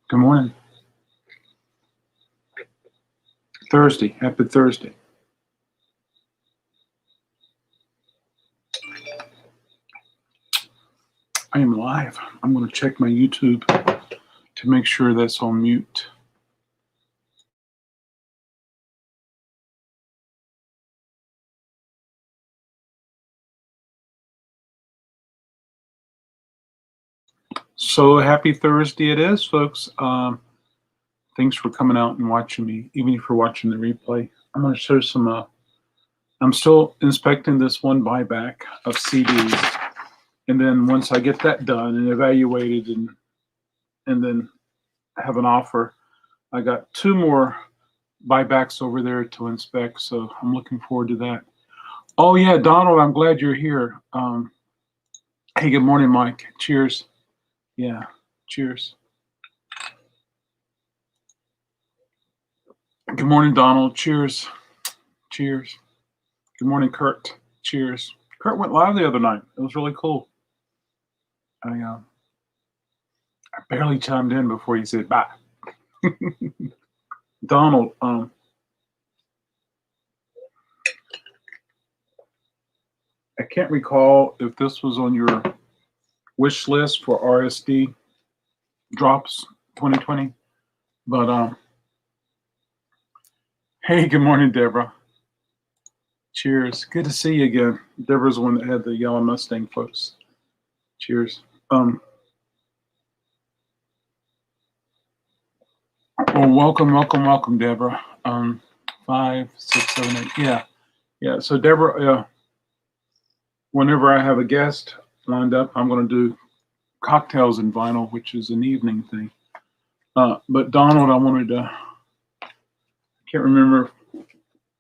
Good morning. Thursday. Happy Thursday. I am live. I'm going to check my YouTube to make sure that's on mute. So happy Thursday it is, folks. Thanks for coming out and watching me, even if you're watching the replay. I'm going to show some, I'm still inspecting this one buyback of CDs. And then once I get that done and evaluated and then have an offer, I got two more buybacks over there to inspect. So I'm looking forward to that. Oh yeah, Donald, I'm glad you're here. Hey, good morning, Mike. Cheers. Yeah, cheers. Good morning, Donald. Cheers. Cheers. Good morning, Kurt. Cheers. Kurt went live the other night. It was really cool. I barely chimed in before he said bye. Donald, I can't recall if this was on your wish list for RSD drops 2020, but hey, good morning, Deborah. Cheers. Good to see you again. Deborah's the one that had the yellow Mustang, folks. Cheers. Well, welcome, Deborah. 5, 6, 7, 8. Yeah. So Deborah, whenever I have a guest lined up, I'm going to do cocktails in vinyl, which is an evening thing. But Donald, I can't remember.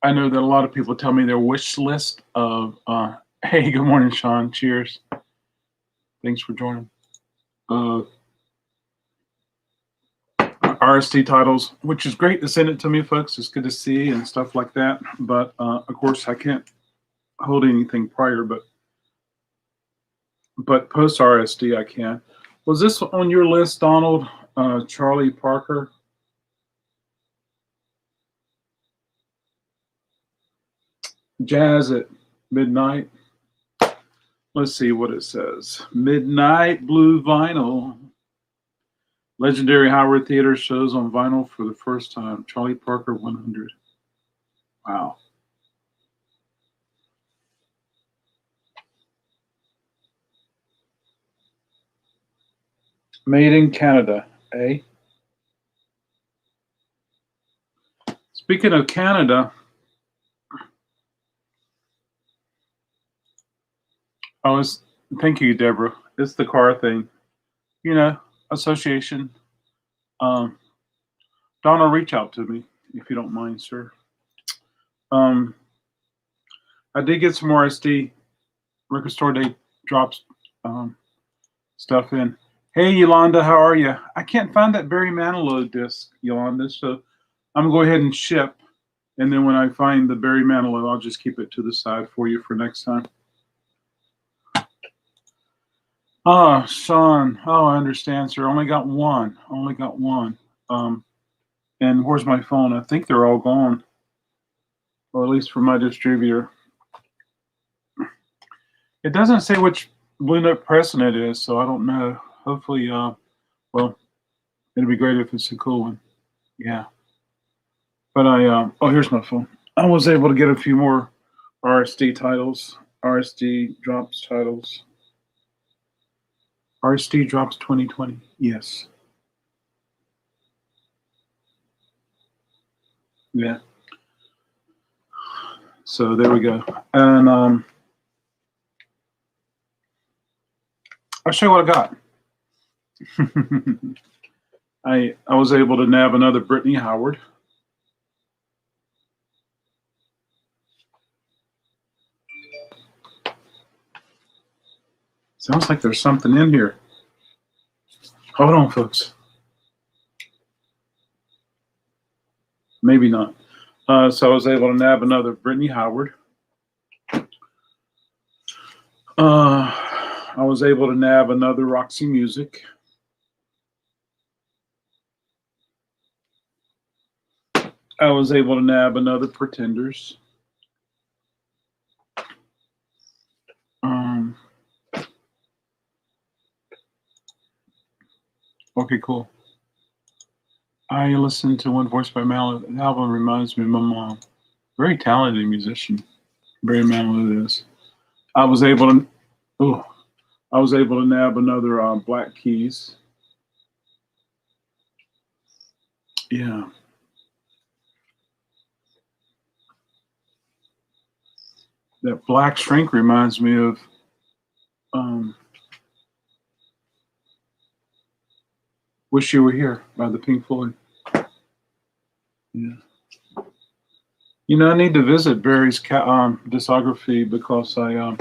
I know that a lot of people tell me their wish list of, hey, good morning, Sean. Cheers. Thanks for joining. RST titles, which is great to send it to me, folks. It's good to see and stuff like that. But of course, I can't hold anything prior, but post RSD I can. Was this on your list, Donald? Charlie Parker? Jazz at Midnight. Let's see what it says. Midnight Blue Vinyl. Legendary Howard Theater shows on vinyl for the first time. Charlie Parker 100. Wow. Made in Canada, eh? Speaking of Canada, thank you, Deborah. It's the car thing. You know, association. Donna, reach out to me if you don't mind, sir. I did get some RSD Record Store Day drops stuff in. Hey, Yolanda, how are you? I can't find that Barry Manilow disc, Yolanda, so I'm going to go ahead and ship. And then when I find the Barry Manilow, I'll just keep it to the side for you for next time. Oh, Sean. Oh, I understand, sir. Only got one. And where's my phone? I think they're all gone. Or at least for my distributor. It doesn't say which Blue Note pressing it is, so I don't know. Hopefully, well, it'd be great if it's a cool one. Yeah. But oh, here's my phone. I was able to get a few more RSD titles, RSD drops titles. RSD drops 2020, yes. Yeah. So there we go. And I'll show you what I got. I was able to nab another Brittany Howard. Sounds like there's something in here. Hold on, folks. Maybe not. So I was able to nab another Brittany Howard. I was able to nab another Roxy Music. I was able to nab another Pretenders. Okay, cool. I listened to One Voice by Mallet. The album reminds me of my mom. Very talented musician. Very Mallet. I was able to nab another Black Keys. Yeah. That Black Shrink reminds me of Wish You Were Here by the Pink Floyd. Yeah. You know, I need to visit Barry's discography because I'm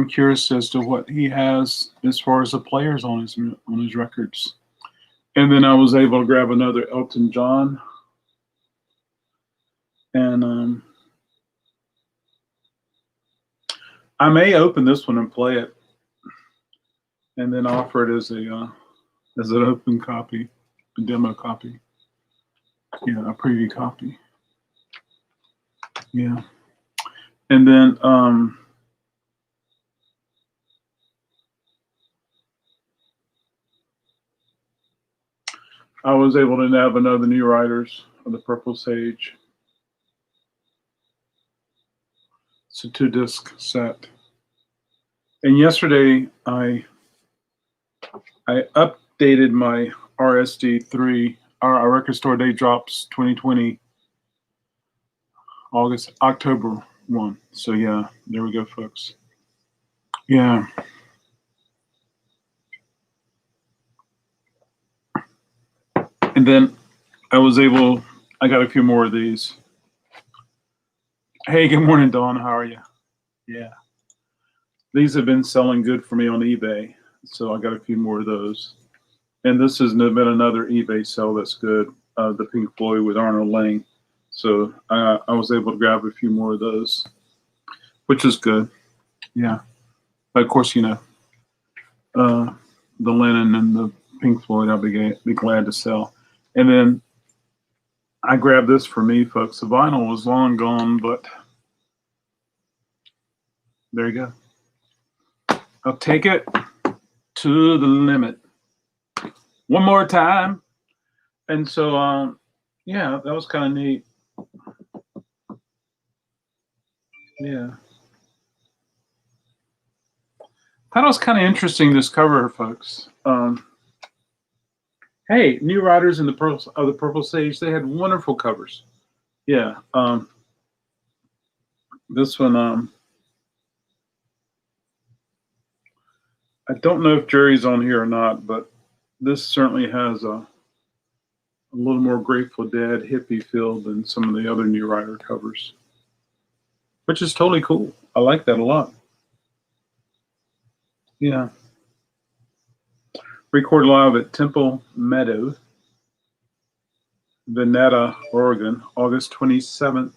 curious as to what he has as far as the players on his records. And then I was able to grab another Elton John, and I may open this one and play it, and then offer it as an open copy, a demo copy. Yeah, a preview copy. Yeah. And then I was able to nab another New Riders of the Purple Sage. It's a 2-disc set. And yesterday I updated my RSD3, our Record Store Day Drops 2020, October 1. So yeah, there we go, folks. Yeah. And then I got a few more of these. Hey, good morning, Dawn. How are you? Yeah. These have been selling good for me on eBay. So I got a few more of those. And this has been another eBay sale that's good. The Pink Floyd with Arnold Layne. So I was able to grab a few more of those, which is good. Yeah. But of course, you know, the Lennon and the Pink Floyd, I'll be glad to sell. And then I grabbed this for me, folks. The vinyl was long gone, but there you go. I'll take it to the limit one more time. And so, yeah, that was kind of neat. Yeah. Thought it was kind of interesting, this cover, folks. Hey, New Riders in the Purple Sage, they had wonderful covers. Yeah. This one, I don't know if Jerry's on here or not, but this certainly has a little more Grateful Dead hippie feel than some of the other New Rider covers, which is totally cool. I like that a lot. Yeah. Recorded live at Temple Meadow, Veneta, Oregon, August 27th,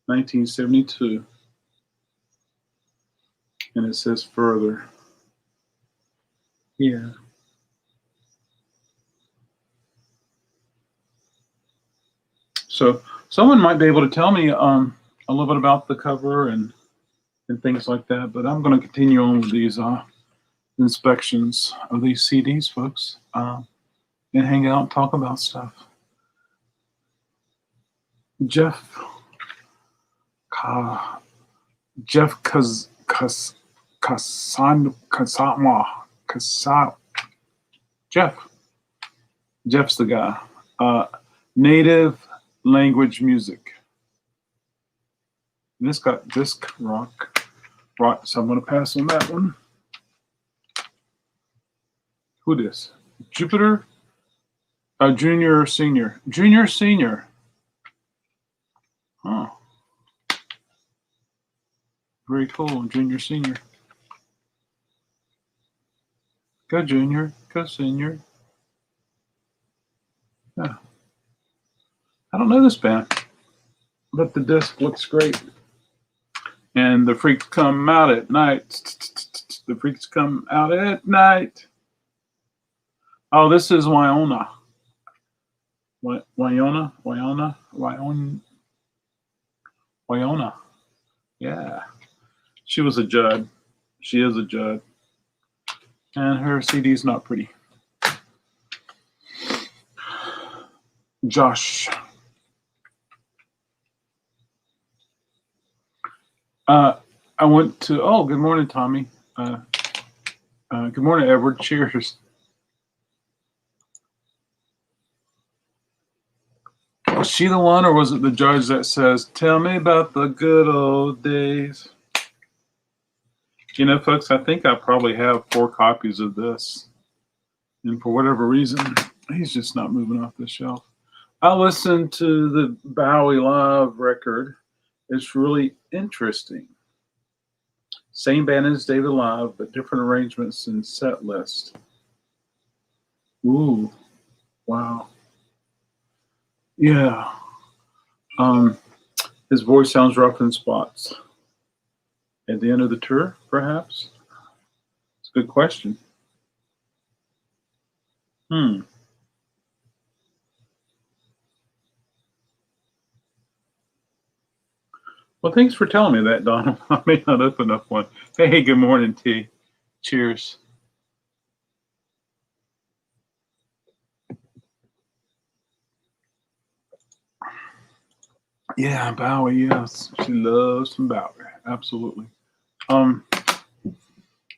1972. And it says further. Yeah. So someone might be able to tell me a little bit about the cover and things like that, but I'm going to continue on with these inspections of these CDs, folks, and hang out and talk about stuff. Jeff Jeff's the guy. Native language music. And this got disc rock, so I'm going to pass on that one. Who this? Jupiter? Junior or senior? Junior, senior. Oh. Very cool. Junior, senior. Go junior. Go senior. Yeah. I don't know this band, but the disc looks great. And the freaks come out at night. The freaks come out at night. Oh, this is Wyona. Wyona. Yeah. She was a Judd. She is a Judd. And her CD's not pretty. Josh. I went to, good morning, Tommy. Good morning, Edward. Cheers. Was she the one, or was it the judge that says, "Tell me about the good old days"? You know, folks, I think I probably have 4 copies of this. And for whatever reason, he's just not moving off the shelf. I listened to the Bowie Live record. It's really interesting. Same band as David Live, but different arrangements and set list. Ooh, wow. Yeah. His voice sounds rough in spots. At the end of the tour, perhaps? It's a good question. Well, thanks for telling me that, Donald. I may not open up one. Hey, good morning, T. Cheers. Yeah, Bowie, yes. She loves some Bowie. Absolutely.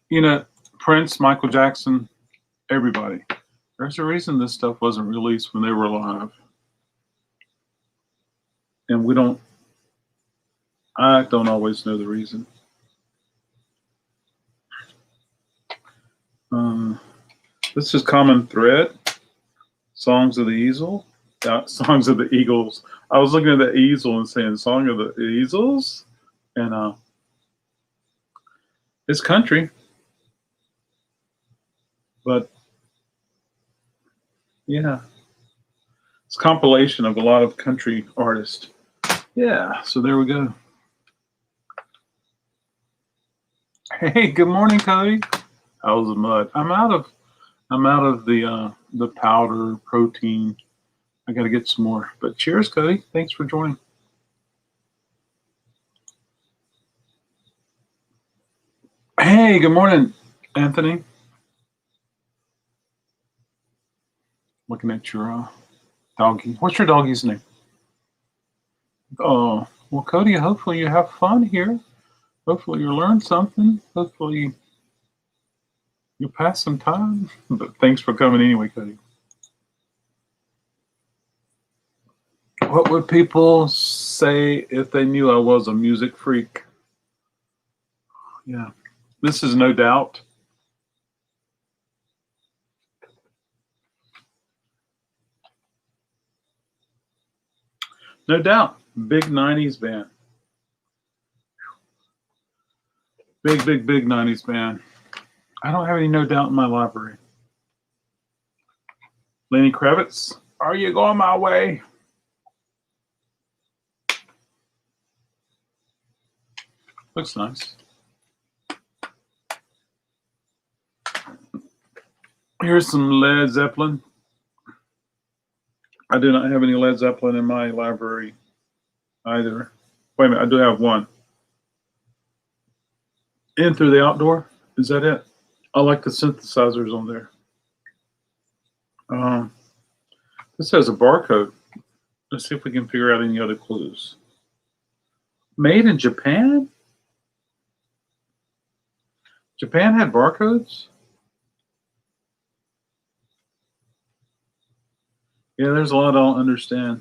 You know, Prince, Michael Jackson, everybody. There's a reason this stuff wasn't released when they were alive. And I don't always know the reason. This is Common Thread. Songs of the Easel. Songs of the Eagles. I was looking at the easel and saying Song of the Easels. And it's country. But yeah. It's a compilation of a lot of country artists. Yeah, so there we go. Hey, good morning, Cody. How's the mud? I'm out of the powder protein. I got to get some more. But cheers, Cody. Thanks for joining. Hey, good morning, Anthony. Looking at your doggy. What's your doggy's name? Oh, well, Cody, hopefully you have fun here. Hopefully you learn something. Hopefully you pass some time. But thanks for coming anyway, Cody. What would people say if they knew I was a music freak? Yeah, this is No Doubt. No Doubt. Big 90s band. Big 90s band. I don't have any No Doubt in my library. Lenny Kravitz, Are You Going My Way? Looks nice. Here's some Led Zeppelin. I do not have any Led Zeppelin in my library either. Wait a minute, I do have one. In Through the Outdoor. Is that it? I like the synthesizers on there. This has a barcode. Let's see if we can figure out any other clues. Made in Japan? Japan had barcodes? Yeah, there's a lot I don't understand.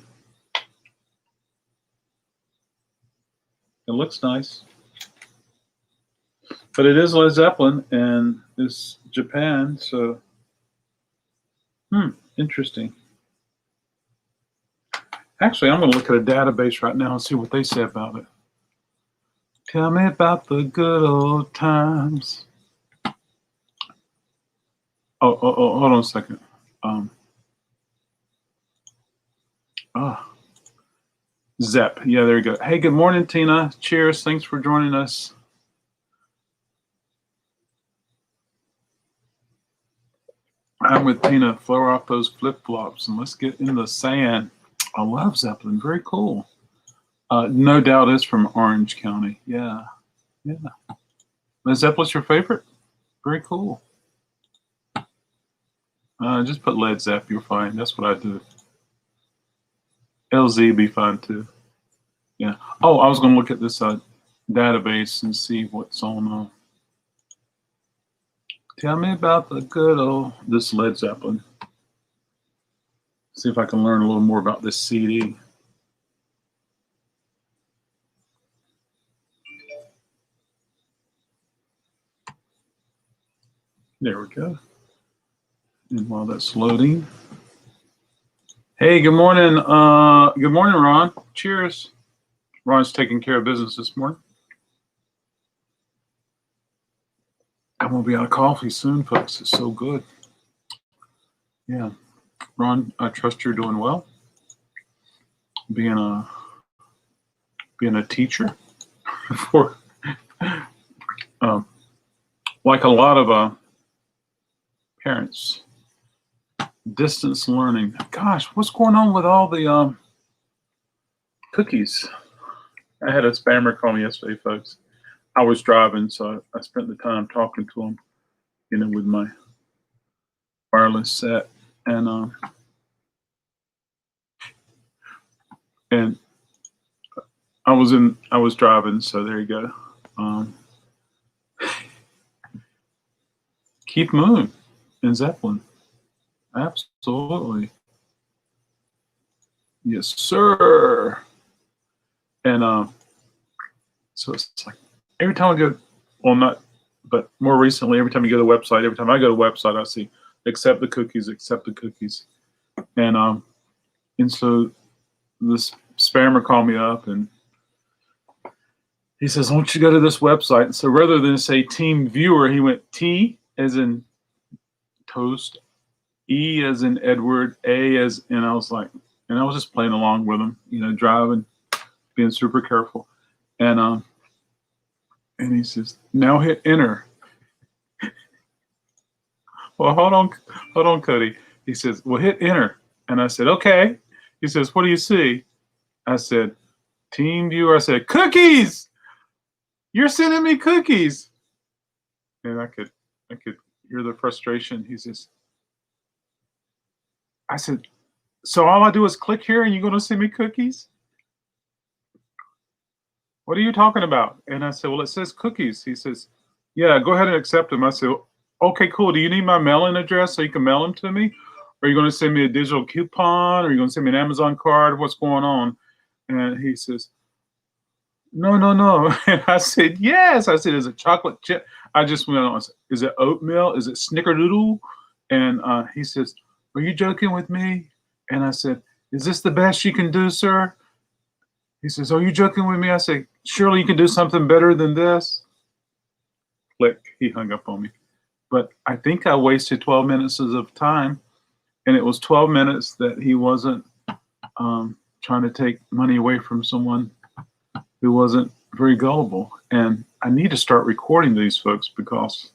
It looks nice. But it is Led Zeppelin, and it's Japan, so interesting. Actually, I'm going to look at a database right now and see what they say about it. Tell me about the good old times. Oh, hold on a second. Zep. Yeah, there you go. Hey, good morning, Tina. Cheers. Thanks for joining us. I'm with Tina. Floor off those flip flops and let's get in the sand. I love Zeppelin. Very cool. No doubt it's from Orange County. Yeah. Yeah. Is Zeppelin's your favorite? Very cool. Just put Led Zepp. You're fine. That's what I do. LZ be fine too. Yeah. Oh, I was going to look at this database and see what's on. Tell me about the good old this Led Zeppelin. See if I can learn a little more about this CD. There we go. And while that's loading, hey, good morning. Good morning, Ron. Cheers. Ron's taking care of business this morning. I'm gonna be out of coffee soon, folks. It's so good. Yeah, Ron, I trust you're doing well. Being a teacher for like a lot of parents, distance learning. Gosh, what's going on with all the cookies? I had a spammer call me yesterday, folks. I was driving, so I spent the time talking to him, with my wireless set, and I was driving, so there you go. Keith Moon and Zeppelin, absolutely, yes, sir. And so it's like every time I go, well, not, but more recently, every time you go to the website, every time I go to the website, I see accept the cookies, and so this spammer called me up and he says, "Why don't you go to this website?" And so rather than say Team Viewer, he went T as in toast, E as in Edward, A as, and I was like, and I was just playing along with him, driving, being super careful, and he says, "Now hit enter." Well, hold on, Cody. He says, "Well, hit enter," and I said, "Okay." He says, "What do you see?" I said, "Team Viewer." I said, "Cookies! You're sending me cookies!" And I could hear the frustration. He says, I said, "So all I do is click here and you're going to send me cookies? What are you talking about?" And I said, "Well, it says cookies." He says, "Yeah, go ahead and accept them." I said, "Okay, cool. Do you need my mailing address so you can mail them to me? Or are you going to send me a digital coupon? Or are you going to send me an Amazon card? What's going on?" And he says, No. And I said, "Yes." I said, "Is it chocolate chip?" I just went on. "Is it oatmeal? Is it snickerdoodle?" And he says, "Are you joking with me?" And I said, "Is this the best you can do, sir?" He says, "Are you joking with me?" I said, "Surely you can do something better than this." Click. He hung up on me. But I think I wasted 12 minutes of time. And it was 12 minutes that he wasn't trying to take money away from someone who wasn't very gullible. And I need to start recording these folks because,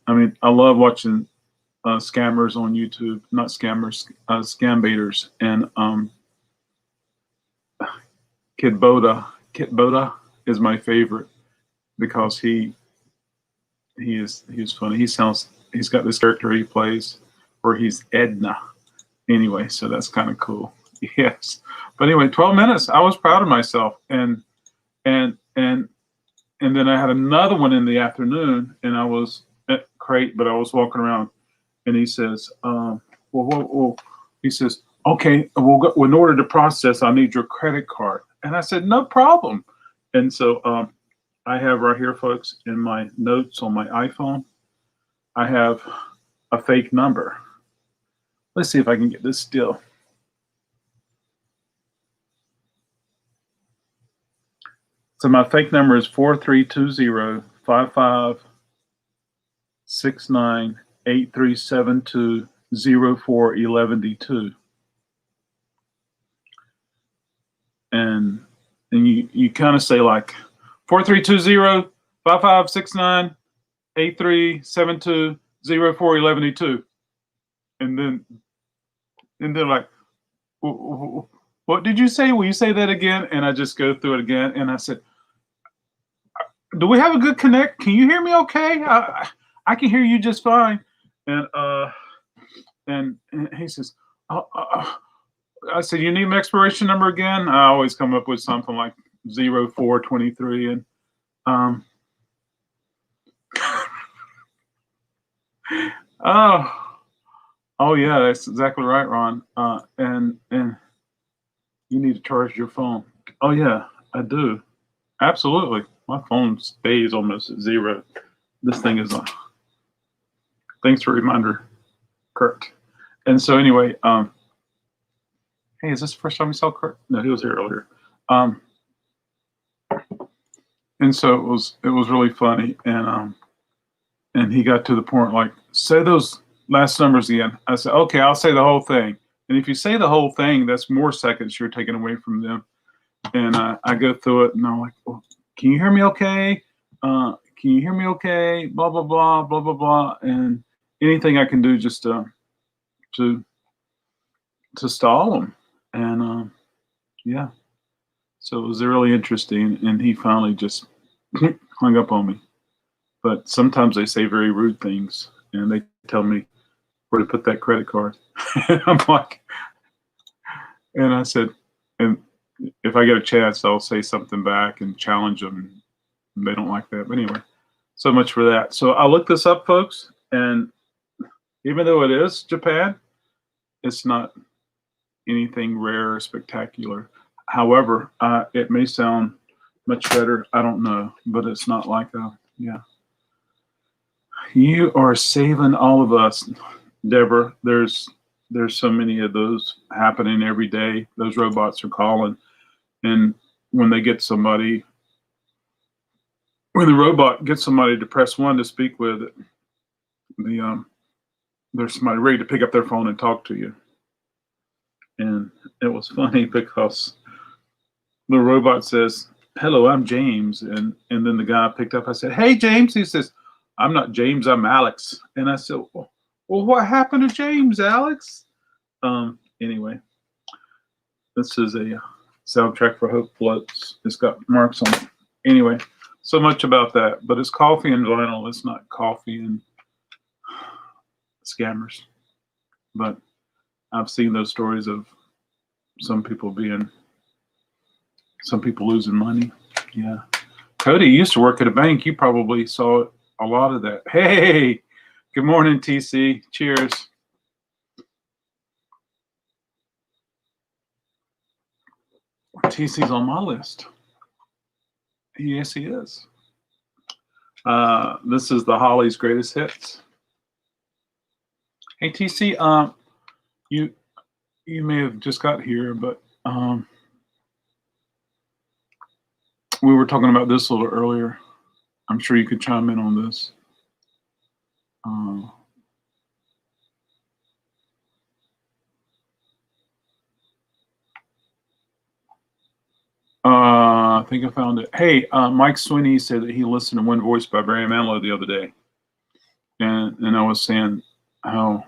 I love watching scammers on YouTube, not scammers, scam baiters. And Kid Boda is my favorite because he's funny. He's got this character he plays where he's Edna. Anyway, so that's kind of cool. Yes. But anyway, 12 minutes. I was proud of myself. And then I had another one in the afternoon and I was at Krate, but I was walking around and he says, he says, "Okay, in order to process, I need your credit card." And I said, "No problem." And so I have right here, folks, in my notes on my iPhone, I have a fake number. Let's see if I can get this still. So my fake number is 4320-5569-8372-0411D2. And you kind of say like 4320-5569-8372-0411D2. and then they're like, what did you say? Will you say that again? And I just go through it again, and I said, do we have a good connect? Can you hear me okay? I can hear you just fine. And he says, I said, you need an expiration number again? I always come up with something like 0423. And oh yeah, that's exactly right, Ron. And you need to charge your phone. Oh yeah, I do. Absolutely. My phone stays almost at zero. This thing is on. Thanks for the reminder, Kurt. And so anyway, hey, is this the first time we saw Kurt? No, he was here earlier. And so it was really funny, and he got to the point like, say those last numbers again. I said, okay, I'll say the whole thing. And if you say the whole thing, that's more seconds you're taking away from them. And I go through it, and I'm like, well, can you hear me okay? Can you hear me okay? Blah, blah, blah, blah, blah, blah. And anything I can do just to stall them. And yeah, so it was really interesting. And he finally just hung up on me. But sometimes they say very rude things, and they tell me where to put that credit card. I'm like, and I said, and if I get a chance, I'll say something back and challenge them. And they don't like that. But anyway, so much for that. So I looked this up, folks, and even though it is Japan, it's not anything rare or spectacular. However, it may sound much better. I don't know, but it's not like yeah. You are saving all of us, Deborah. There's so many of those happening every day. Those robots are calling, and when the robot gets somebody to press 1 to speak with, there's somebody ready to pick up their phone and talk to you. And it was funny because the robot says, "Hello, I'm James," and then the guy picked up. I said, "Hey, James." He says, "I'm not James, I'm Alex." And I said, well, what happened to James, Alex? Anyway, this is a soundtrack for Hope Floats. It's got marks on it. Anyway, so much about that. But it's coffee and vinyl. It's not coffee and scammers. But I've seen those stories of some people losing money. Yeah. Cody, you used to work at a bank. You probably saw a lot of that. Hey, good morning, TC. Cheers. TC's on my list. Yes, he is. This is the Holly's greatest hits. Hey, TC, you may have just got here, but we were talking about this a little earlier. I'm sure you could chime in on this. I think I found it. Hey, Mike Sweeney said that he listened to One Voice by Barry Manilow the other day, and I was saying how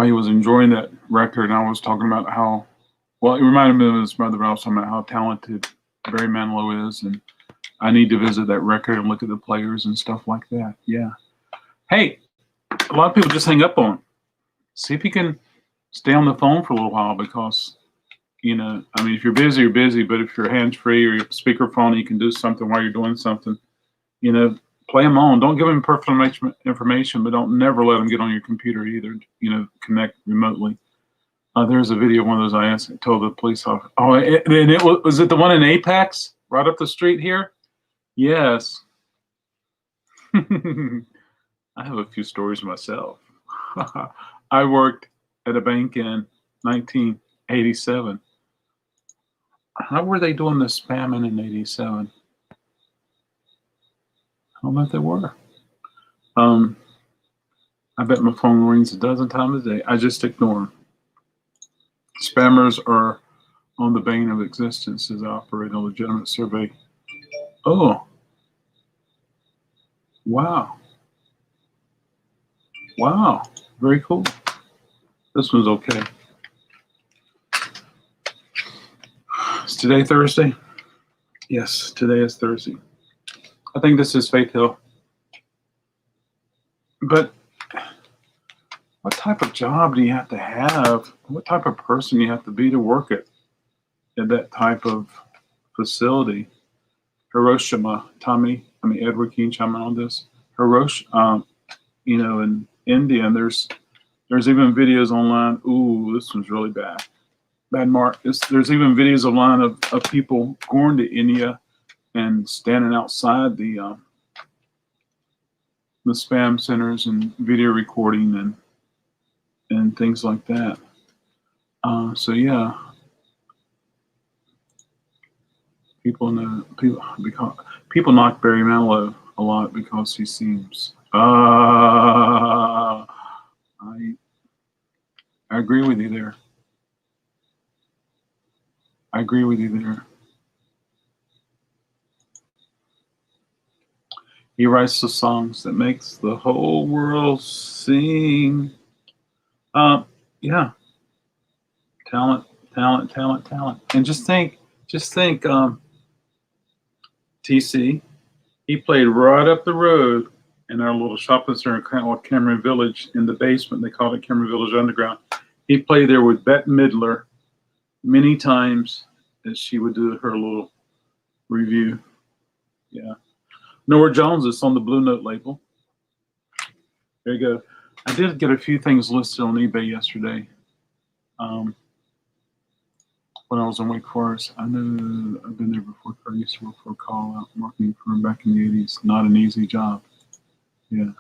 he was enjoying that record, and I was talking about how, well, it reminded me of his mother, but I was talking about how talented Barry Manilow is, and I need to visit that record and look at the players and stuff like that. Yeah. Hey, a lot of people just hang up on it. See if you can stay on the phone for a little while, because, I mean, if you're busy, you're busy, but if you're hands-free or your speakerphone, you can do something while you're doing something, play them on. Don't give them personal information, but don't never let them get on your computer either, connect remotely. There's a video of one of those I told the police officer. Oh, and it was it the one in Apex, right up the street here? Yes. I have a few stories myself. I worked at a bank in 1987. How were they doing the spamming in 87? I don't know if they were. I bet my phone rings a dozen times a day. I just ignore them. Spammers are on the bane of existence as I operate a legitimate survey. Oh, wow. Wow. Very cool. This one's okay. Is today Thursday? Yes, today is Thursday. I think this is Faith Hill. But what type of job do you have to have? What type of person do you have to be to work at that type of facility? Hiroshima, Edward, can you chime in on this? Hiroshima, in India, and there's even videos online. Ooh, this one's really bad. Bad mark. There's even videos online of people going to India and standing outside the spam centers and video recording and things like that. So yeah, people knock Barry Manilow a lot because he seems. I agree with you there. I agree with you there. He writes the songs that makes the whole world sing. Yeah. Talent. And just think, TC, he played right up the road in our little shopping center in Cameron Village in the basement. They called it Cameron Village Underground. He played there with Bette Midler many times as she would do her little review. Yeah. Nora Jones is on the Blue Note label. There you go. I did get a few things listed on eBay yesterday. When I was in Wake Forest, I knew I've been there before. I used to work for a call out marketing firm back in the 80s. Not an easy job. Yeah.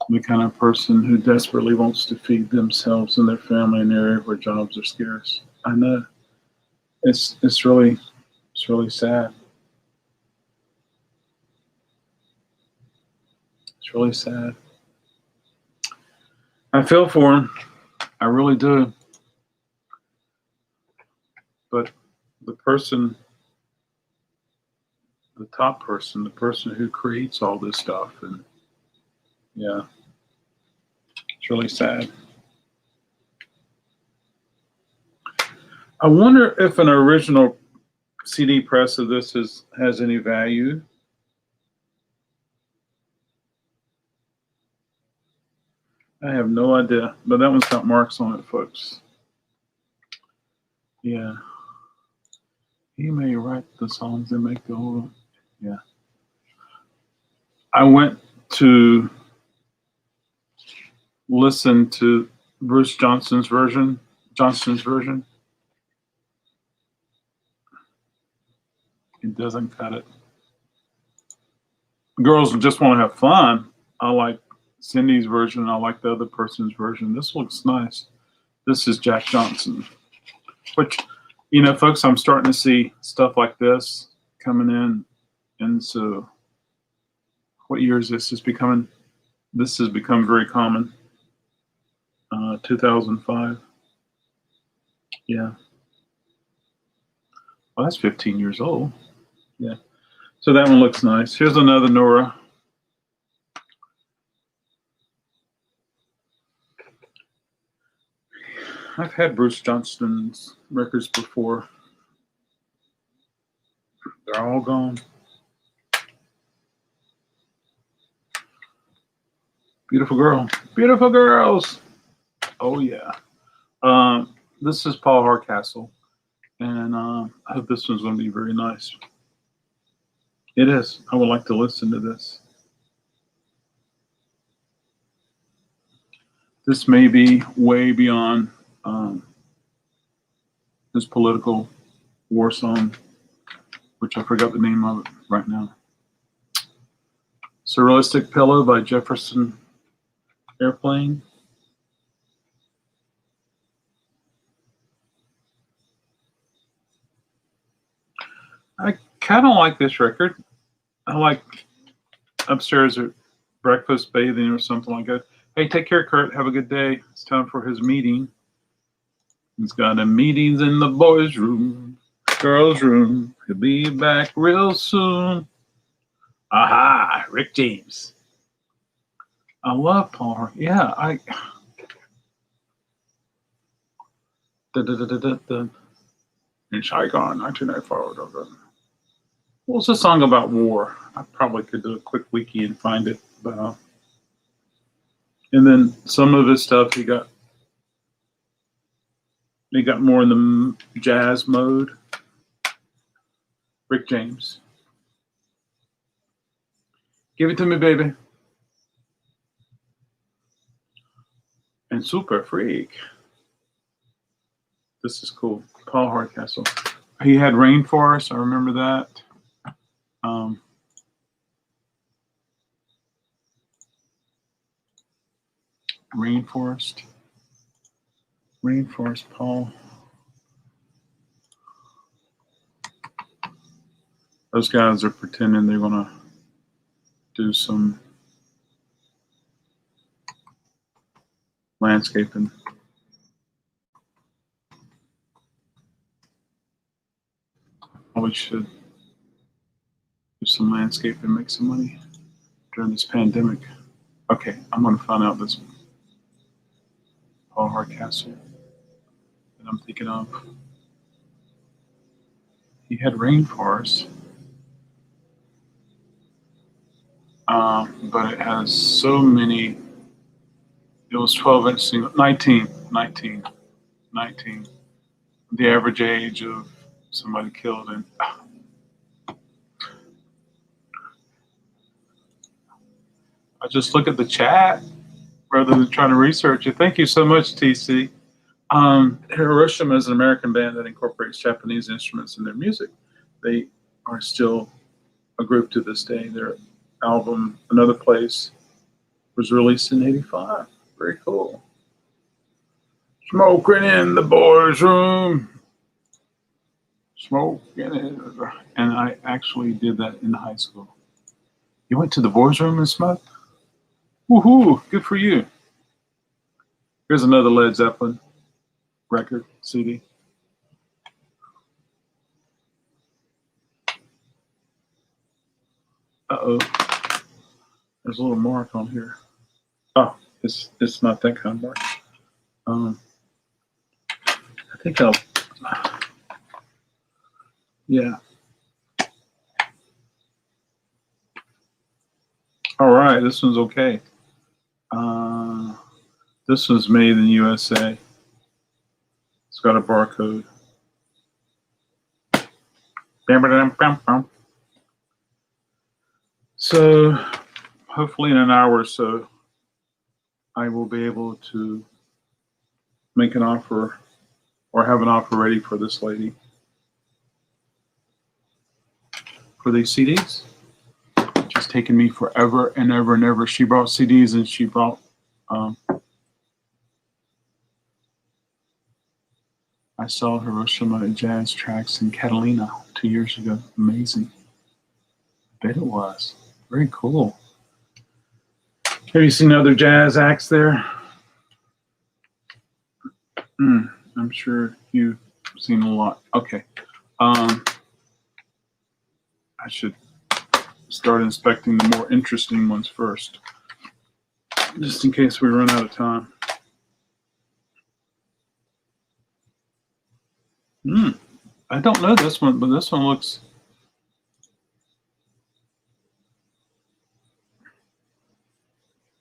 The kind of person who desperately wants to feed themselves and their family in an area where jobs are scarce. I know. It's really sad. It's really sad. I feel for him. I really do. But the top person, the person who creates all this stuff, and yeah, it's really sad. I wonder if an original CD press of this has any value. I have no idea, but that one's got marks on it, folks. Yeah. He may write the songs that make the whole. Yeah. I went to listen to Bruce Johnston's version. It doesn't cut it. Girls just want to have fun. I like Cindy's version. I like the other person's version. This looks nice. This is Jack Johnson, which, folks, I'm starting to see stuff like this coming in. And so what year is this? This has become very common. 2005. Yeah. Well, that's 15 years old. Yeah. So that one looks nice. Here's another Nora. I've had Bruce Johnston's records before. They're all gone. Beautiful girl. Beautiful girls. Oh, yeah. This is Paul Hardcastle. And I hope this one's going to be very nice. It is. I would like to listen to this. This may be way beyond his political war song, which I forgot the name of it right now. Surrealistic Pillow by Jefferson Airplane. I kind of like this record. I like Upstairs at Breakfast Bathing or something like that. Hey, take care, Kurt. Have a good day. It's time for his meeting. He's got a meetings in the boys' room, girls' room. He'll be back real soon. Aha, Rick James. I love Paul Hart. Yeah, in Saigon, 1994. What was a song about war? I probably could do a quick wiki and find it. But, and then some of his stuff, he got more in the jazz mode. Rick James. Give it to me, baby. And Super Freak. This is cool. Paul Hardcastle. He had Rainforest. I remember that. Rainforest, Paul. Those guys are pretending they're going to do some landscaping. Probably should do some landscaping and make some money during this pandemic. Okay, I'm going to find out this one. Paul Hardcastle that I'm thinking of. He had Rainforest, but it has so many. It was 12-inch single, 19. The average age of somebody killed in. I just look at the chat rather than trying to research it. Thank you so much, TC. Hiroshima is an American band that incorporates Japanese instruments in their music. They are still a group to this day. Their album, Another Place, was released in '85. Very cool. Smoking in the boys' room. Smoking in. And I actually did that in high school. You went to the boys' room and smoked? Woohoo! Good for you. Here's another Led Zeppelin record, CD. Uh-oh. There's a little mark on here. Oh, it's not that kind of mark. I think I'll, yeah. All right, this one's okay. This was made in USA. It's got a barcode. So hopefully in an hour or so, I will be able to make an offer or have an offer ready for this lady for these CDs. It's taken me forever and ever and ever. She brought CDs and she brought I saw Hiroshima jazz tracks in Catalina 2 years ago. Amazing. I bet it was. Very cool. Have you seen other jazz acts there? I'm sure you've seen a lot. Okay. I should start inspecting the more interesting ones first, just in case we run out of time. I don't know this one, but this one looks.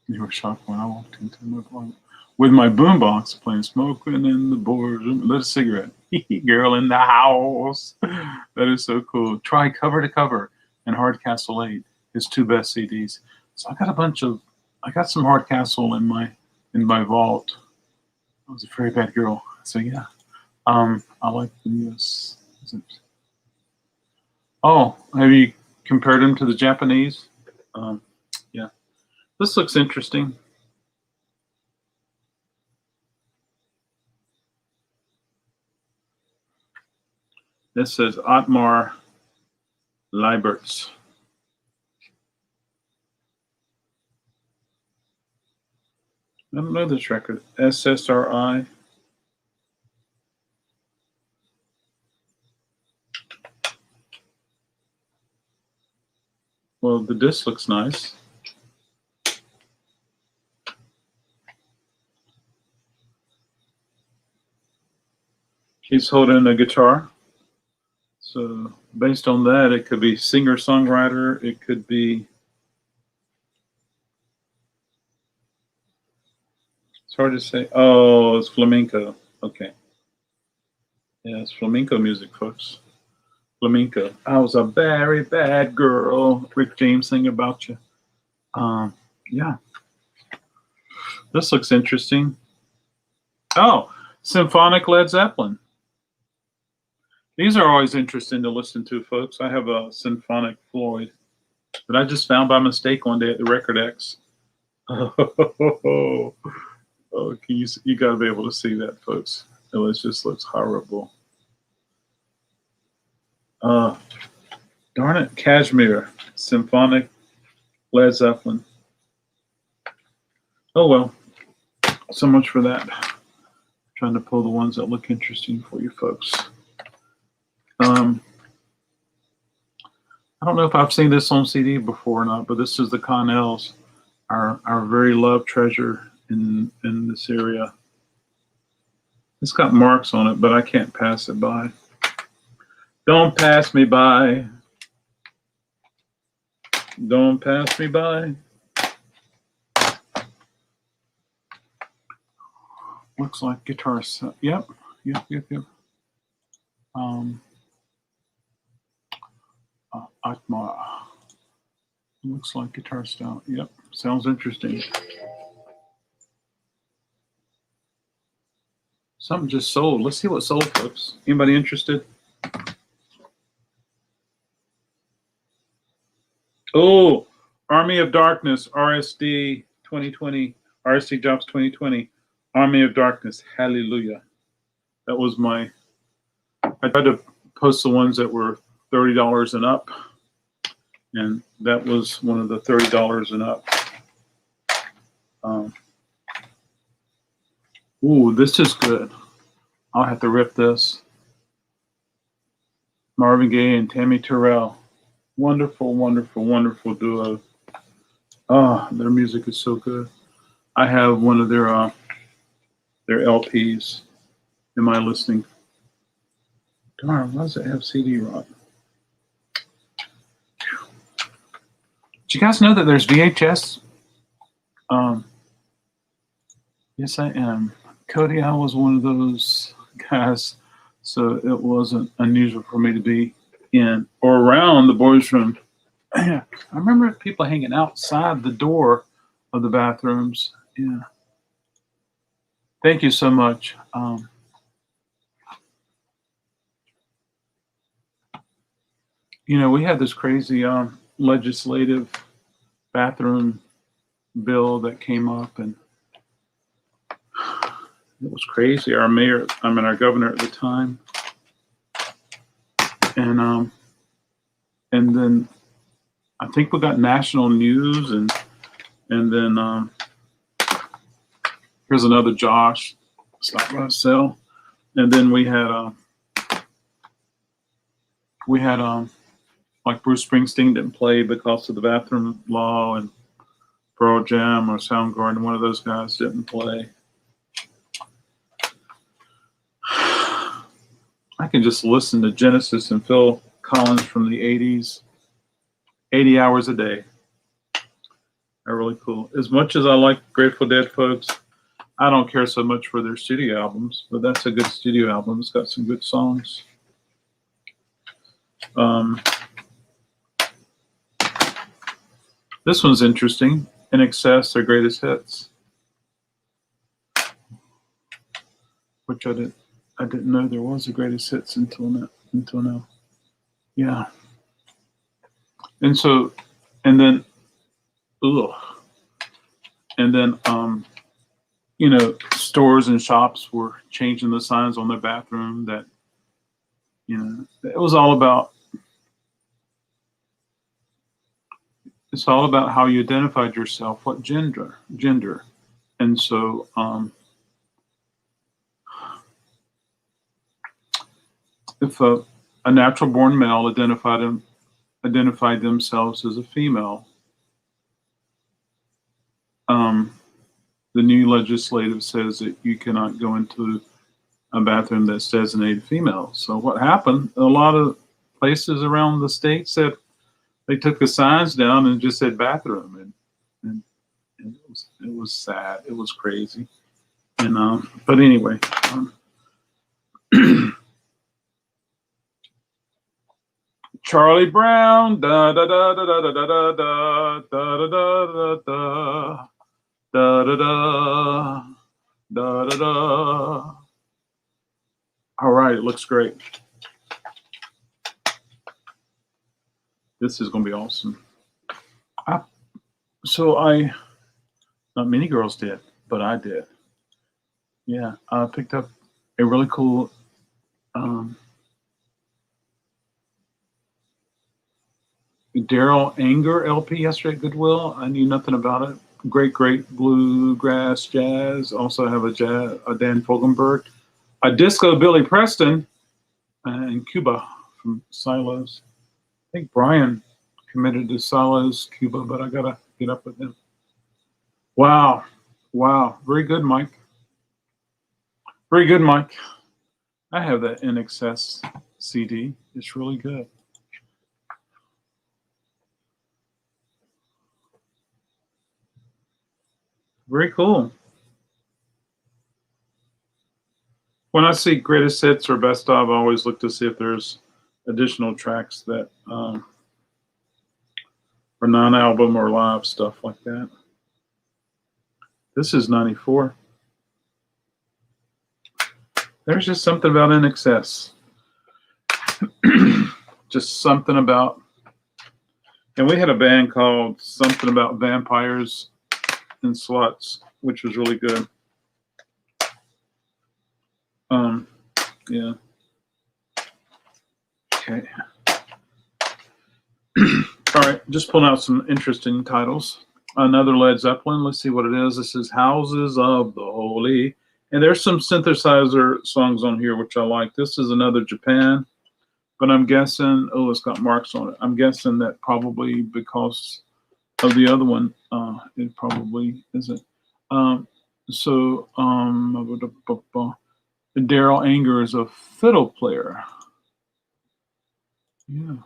You were shocked when I walked into my apartment with my boombox playing "Smoking in the Boardroom." Lit a cigarette. Girl in the house. That is so cool. Try Cover to Cover and Hardcastle 8, his two best CDs. So I got some Hardcastle in my vault. I was a very bad girl. So yeah. I like the US. Oh, have you compared them to the Japanese? Yeah. This looks interesting. This says Otmar Leibertz. I don't know this record. SSRI. Well, the disc looks nice. He's holding a guitar. So based on that, it could be singer-songwriter. It could be, it's hard to say. Oh, it's flamenco. Okay. Yeah, it's flamenco music, folks. Flamenco. I was a very bad girl. Rick James sing about you. Yeah. This looks interesting. Oh, symphonic Led Zeppelin. These are always interesting to listen to, folks. I have a symphonic Floyd that I just found by mistake one day at the Record X. Oh, you got to be able to see that, folks. It just looks horrible. Darn it, Cashmere, symphonic Led Zeppelin. Oh well, so much for that. Trying to pull the ones that look interesting for you folks. I don't know if I've seen this on CD before or not, but this is the Connells, our very loved treasure in this area. It's got marks on it, but I can't pass it by. Don't pass me by. Don't pass me by. Looks like guitar set. Yep. Atma. Looks like guitar style. Yep. Sounds interesting. Something just sold. Let's see what sold, folks. Anybody interested? Oh, Army of Darkness, RSD 2020, RSD Jobs 2020, Army of Darkness. Hallelujah. That was I tried to post the ones that were $30 and up, and that was one of the $30 and up. Ooh, this is good. I'll have to rip this. Marvin Gaye and Tammy Terrell. Wonderful, wonderful, wonderful duo. Their music is so good. I have one of their LPs in my listening. Darn, why does it have CD-ROM? Did you guys know that there's VHS? Yes, I am. Cody, I was one of those guys, so it wasn't unusual for me to be in or around the boys' room. I remember people hanging outside the door of the bathrooms. Yeah. Thank you so much. We had this crazy legislative bathroom bill that came up, and it was crazy. Our governor at the time, and then I think we got national news, and then here's another Josh, stop by sell, and then we had like Bruce Springsteen didn't play because of the bathroom law, and Pearl Jam or Soundgarden, one of those guys didn't play. I can just listen to Genesis and Phil Collins from the 80s, 80 hours a day. They're really cool. As much as I like Grateful Dead, folks, I don't care so much for their studio albums, but that's a good studio album. It's got some good songs. This one's interesting. In Excess, their greatest hits, which I didn't know there was a greatest hits until now. Yeah. And then stores and shops were changing the signs on their bathroom that, it was all about, it's all about how you identified yourself, what gender. And so, if a natural born male identified identified themselves as a female. The new legislative says that you cannot go into a bathroom that's designated female. So what happened? A lot of places around the state said they took the signs down and just said bathroom, and it was sad. It was crazy. And but anyway. Charlie Brown, da da da da da da da da da da da da da da da da da da. All right, it looks great. This is going to be awesome. Not many girls did, but I did. Yeah, I picked up a really cool Daryl Anger LP yesterday at Goodwill. I knew nothing about it. Great bluegrass jazz. Also have a Dan Fogelberg. A disco Billy Preston in Cuba from Silos. I think Brian committed to Silos, Cuba, but I got to get up with him. Wow. Very good, Mike. Very good, Mike. I have that In Excess CD. It's really good. Very cool. When I see greatest hits or best of, I always look to see if there's additional tracks that are non-album or live stuff like that. This is 94. There's just something about In Excess. Just something about, and we had a band called Something About Vampires and Sluts, which was really good. Yeah. Okay. All right, just pulling out some interesting titles. Another Led Zeppelin. Let's see what it is. This is Houses of the Holy. And there's some synthesizer songs on here, which I like. This is another Japan, but I'm guessing, oh, it's got marks on it. I'm guessing that probably because of the other one, it probably isn't. Daryl Anger is a fiddle player. Yeah.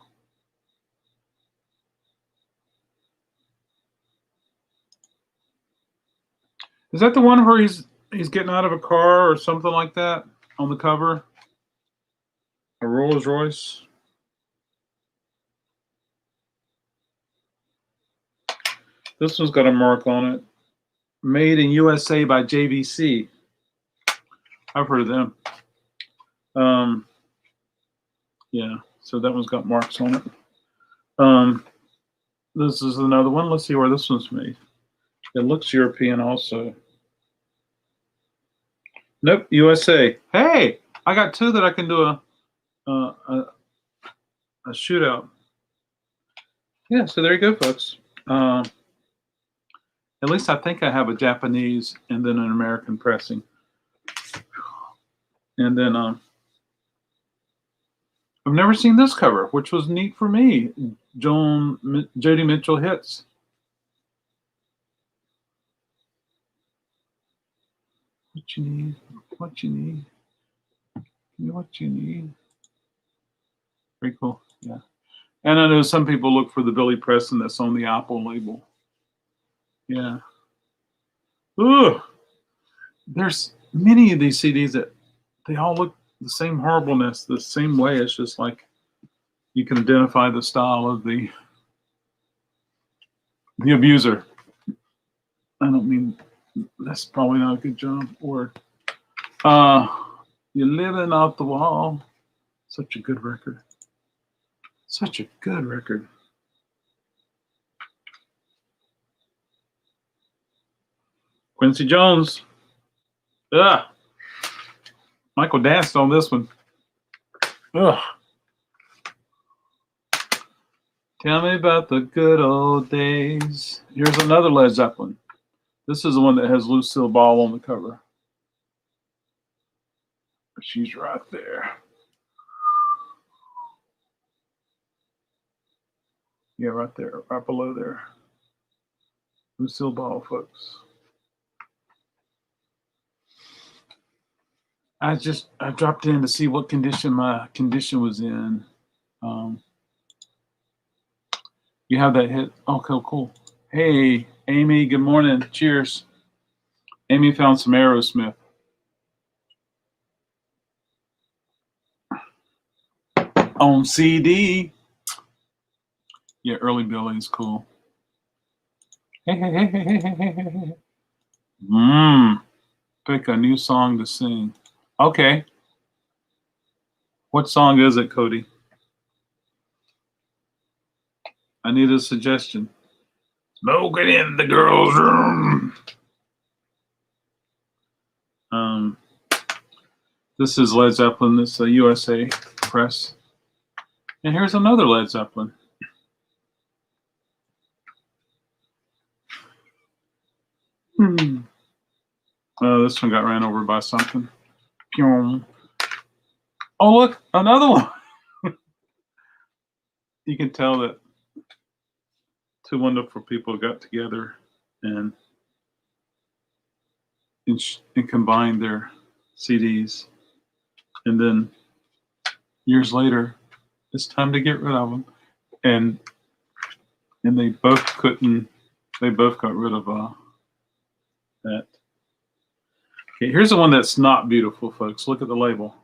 Is that the one where he's getting out of a car or something like that on the cover? A Rolls Royce. This one's got a mark on it. Made in USA by JVC. I've heard of them. Yeah, so that one's got marks on it. This is another one. Let's see where this one's made. It looks European also. Nope, USA. Hey, I got two that I can do a shootout. Yeah, so there you go, folks. At least I think I have a Japanese and then an American pressing. And then I've never seen this cover, which was neat for me. Jody Mitchell Hits. What you need, what you need, what you need. Very cool, yeah. And I know some people look for the Billy Preston that's on the Apple label. Yeah. Ooh, there's many of these CDs that they all look the same horribleness, the same way. It's just like you can identify the style of the abuser. I don't mean, that's probably not a good job word. You're living off the wall. Such a good record. Such a good record. Quincy Jones. Ugh. Michael danced on this one. Ugh. Tell me about the good old days. Here's another Led Zeppelin. This is the one that has Lucille Ball on the cover. She's right there. Yeah, right there, right below there. Lucille Ball, folks. I dropped in to see what condition my condition was in. You have that hit. Okay, cool. Hey, Amy, good morning. Cheers. Amy found some Aerosmith. On CD. Yeah, early Billy's cool. Hey, hey, hey, hey, hey, hey, hey, hey. Pick a new song to sing. Okay. What song is it, Cody? I need a suggestion. Smoking in the girls' room. This is Led Zeppelin. This is a USA Press. And here's another Led Zeppelin. This one got ran over by something. Oh, look, another one. You can tell that two wonderful people got together and combined their CDs. And then years later, it's time to get rid of them. And they both couldn't, they both got rid of that. Okay, here's the one that's not beautiful, folks. Look at the label.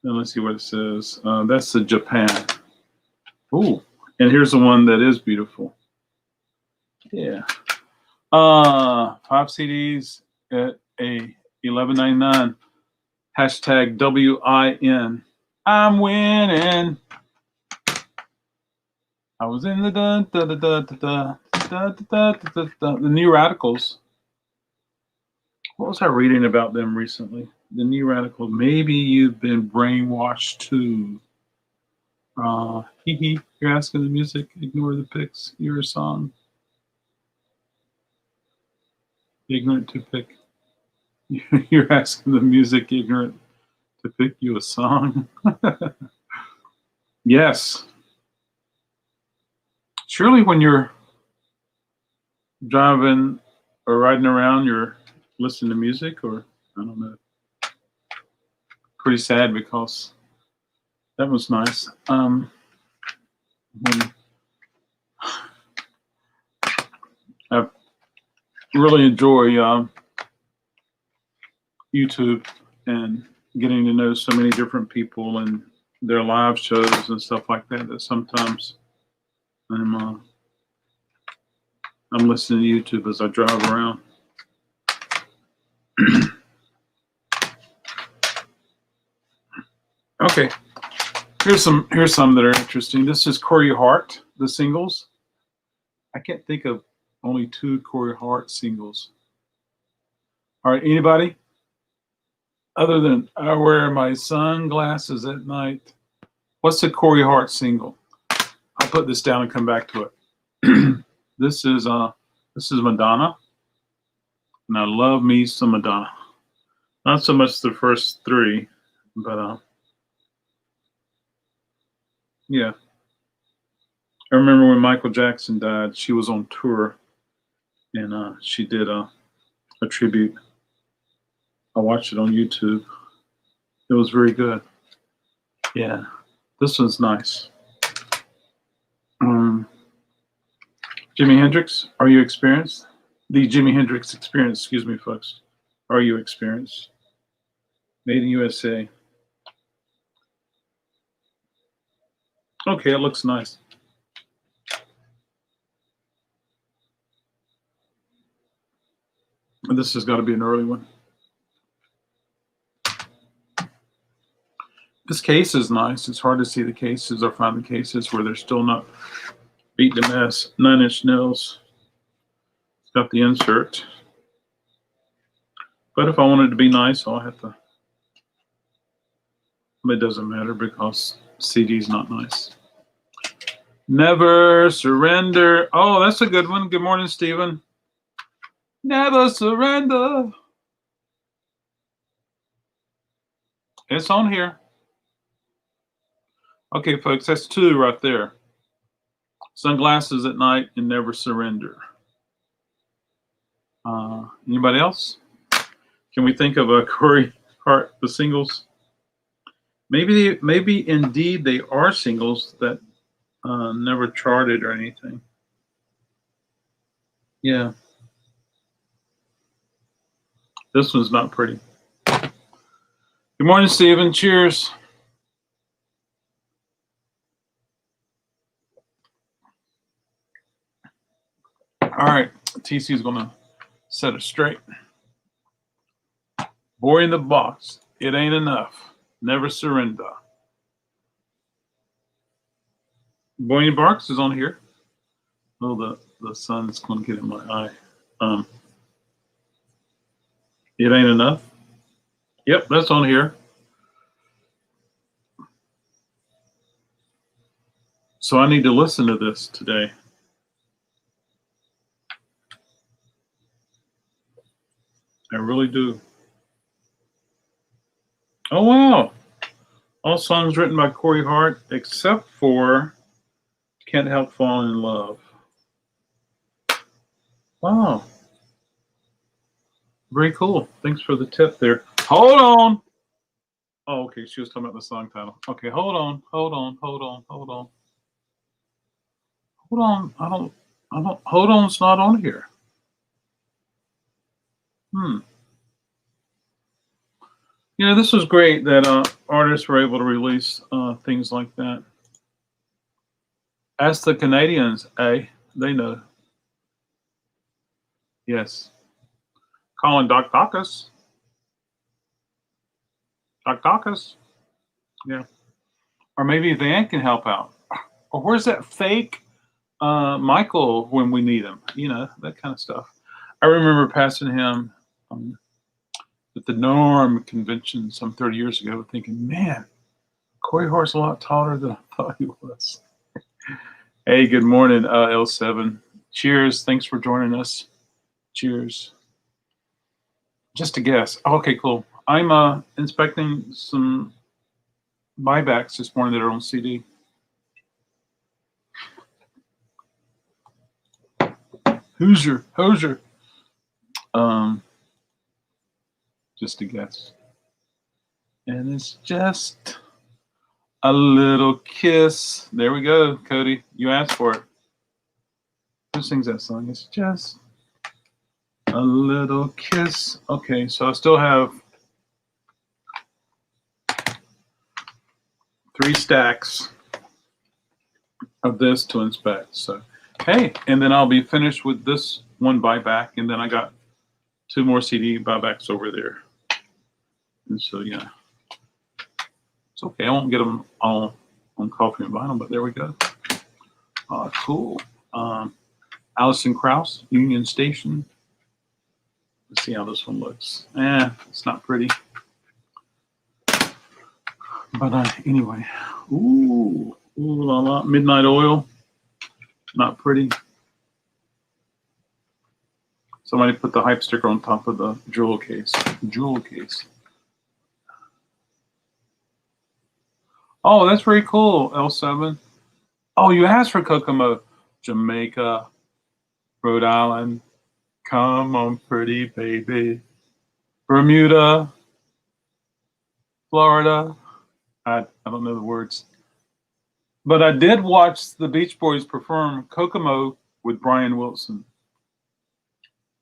And let's see what it says. That's the Japan. Ooh, and here's the one that is beautiful. Yeah. 5 CDs at a $11.99. Hashtag WIN. I'm winning. I was in the the New Radicals. What was I reading about them recently? The New Radicals. Maybe you've been brainwashed too. You're asking the music, ignore the pics. You're a song. Ignorant to pick. You're asking the music, ignorant to pick you a song. Yes. Surely when you're driving or riding around, you're listening to music, or I don't know. Pretty sad because that was nice. I really enjoy YouTube and getting to know so many different people and their live shows and stuff like that. That sometimes I'm listening to YouTube as I drive around. Okay, here's some that are interesting. This is Corey Hart, the singles. I can't think of only 2 Corey Hart singles. All right, anybody? Other than I wear my sunglasses at night. What's the Corey Hart single? I'll put this down and come back to it. This is Madonna, and I love me some Madonna. Not so much the first 3, but yeah. I remember when Michael Jackson died, she was on tour, and she did a tribute. I watched it on YouTube. It was very good. Yeah, this one's nice. Jimi Hendrix, are you experienced? The Jimi Hendrix Experience, excuse me, folks. Are you experienced? Made in USA. Okay, it looks nice. This has got to be an early one. This case is nice. It's hard to see the cases or find the cases where they're still not beat to mess. 9 Inch Nails. It's got the insert. But if I wanted to be nice, I'll have to. It doesn't matter because CD's not nice. Never Surrender. Oh, that's a good one. Good morning, Stephen. Never surrender. It's on here. Okay, folks, that's 2 right there. Sunglasses at night and never surrender. Anybody else? Can we think of a Corey Hart, the singles? Maybe indeed they are singles that never charted or anything. Yeah. This one's not pretty. Good morning, Stephen. Cheers. All right. TC's going to set it straight. Boy in the box. It ain't enough. Never surrender. Boy in the box is on here. Oh, the sun's going to get in my eye. It ain't enough. Yep, that's on here. So I need to listen to this today. I really do. Oh, wow. All songs written by Corey Hart, except for Can't Help Falling in Love. Wow. Very cool. Thanks for the tip there. Hold on. Oh, okay. She was talking about the song title. Okay, hold on. Hold on. Hold on. It's not on here. You know, this was great that artists were able to release things like that. Ask the Canadians, eh? They know. Yes. Calling Doc Dacus. Doc Dacus. Yeah. Or maybe Van can help out. Or where's that fake Michael when we need him? You know, that kind of stuff. I remember passing him at the Norm convention some 30 years ago thinking, man, Corey Hart's a lot taller than I thought he was. Hey, good morning, L7. Cheers. Thanks for joining us. Cheers. Just a guess. Okay, cool. I'm inspecting some buybacks this morning that are on CD. Hoosier. Just a guess. And it's just a little kiss. There we go, Cody. You asked for it. Who sings that song? It's just a little kiss. Okay, so I still have 3 stacks of this to inspect. So, hey, and then I'll be finished with this one buyback, and then I got 2 more CD buybacks over there. And so, yeah. It's okay. I won't get them all on Coffee and Vinyl, but there we go. Cool. Allison Krauss, Union Station. Let's see how this one looks. It's not pretty. But anyway. Ooh la la. Midnight Oil. Not pretty. Somebody put the hype sticker on top of the jewel case. Oh, that's very cool, L7. Oh, you asked for Kokomo. Jamaica, Rhode Island. Come on, pretty baby. Bermuda, Florida. I don't know the words. But I did watch the Beach Boys perform Kokomo with Brian Wilson.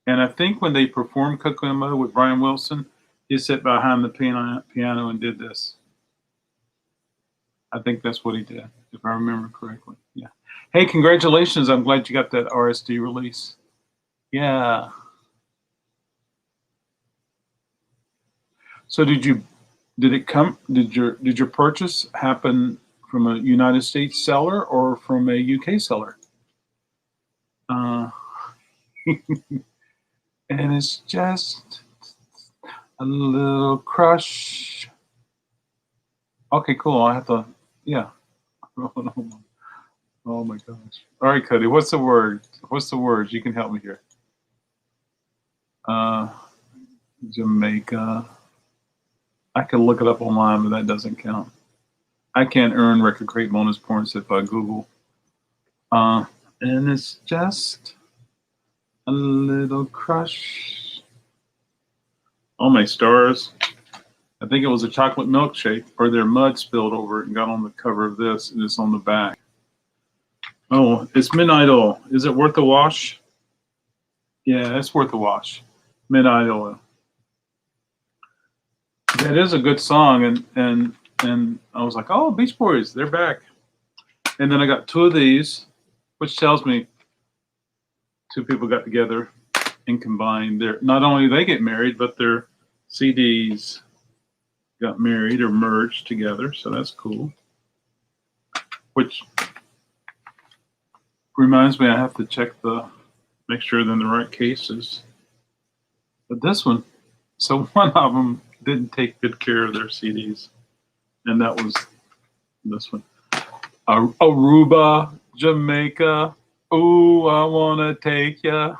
And I think when they performed Kokomo with Brian Wilson, he sat behind the piano and did this. I think that's what he did, if I remember correctly. Yeah. Hey, congratulations. I'm glad you got that RSD release. Yeah. So did your purchase happen from a United States seller or from a UK seller? And it's just a little crush. Okay, cool. I have to, yeah. Oh my gosh. All right, Cody, what's the word? You can help me here. Jamaica. I could look it up online, but that doesn't count. I can't earn RecordKrate bonus points if I Google And it's just a little crush. Oh my stars. I think it was a chocolate milkshake, or their mud spilled over it and got on the cover of this, and it's on the back. Oh, it's Midnight Oil. Is it worth a wash? Yeah, it's worth a wash. Midnight Oil. That is a good song, and I was like, oh, Beach Boys, they're back. And then I got 2 of these, which tells me 2 people got together and combined their, not only they get married, but their CDs got married or merged together, so that's cool. Which reminds me, I have to make sure they're in the right cases. But this one, so one of them didn't take good care of their CDs, and that was this one. Aruba, Jamaica, ooh, I wanna take ya.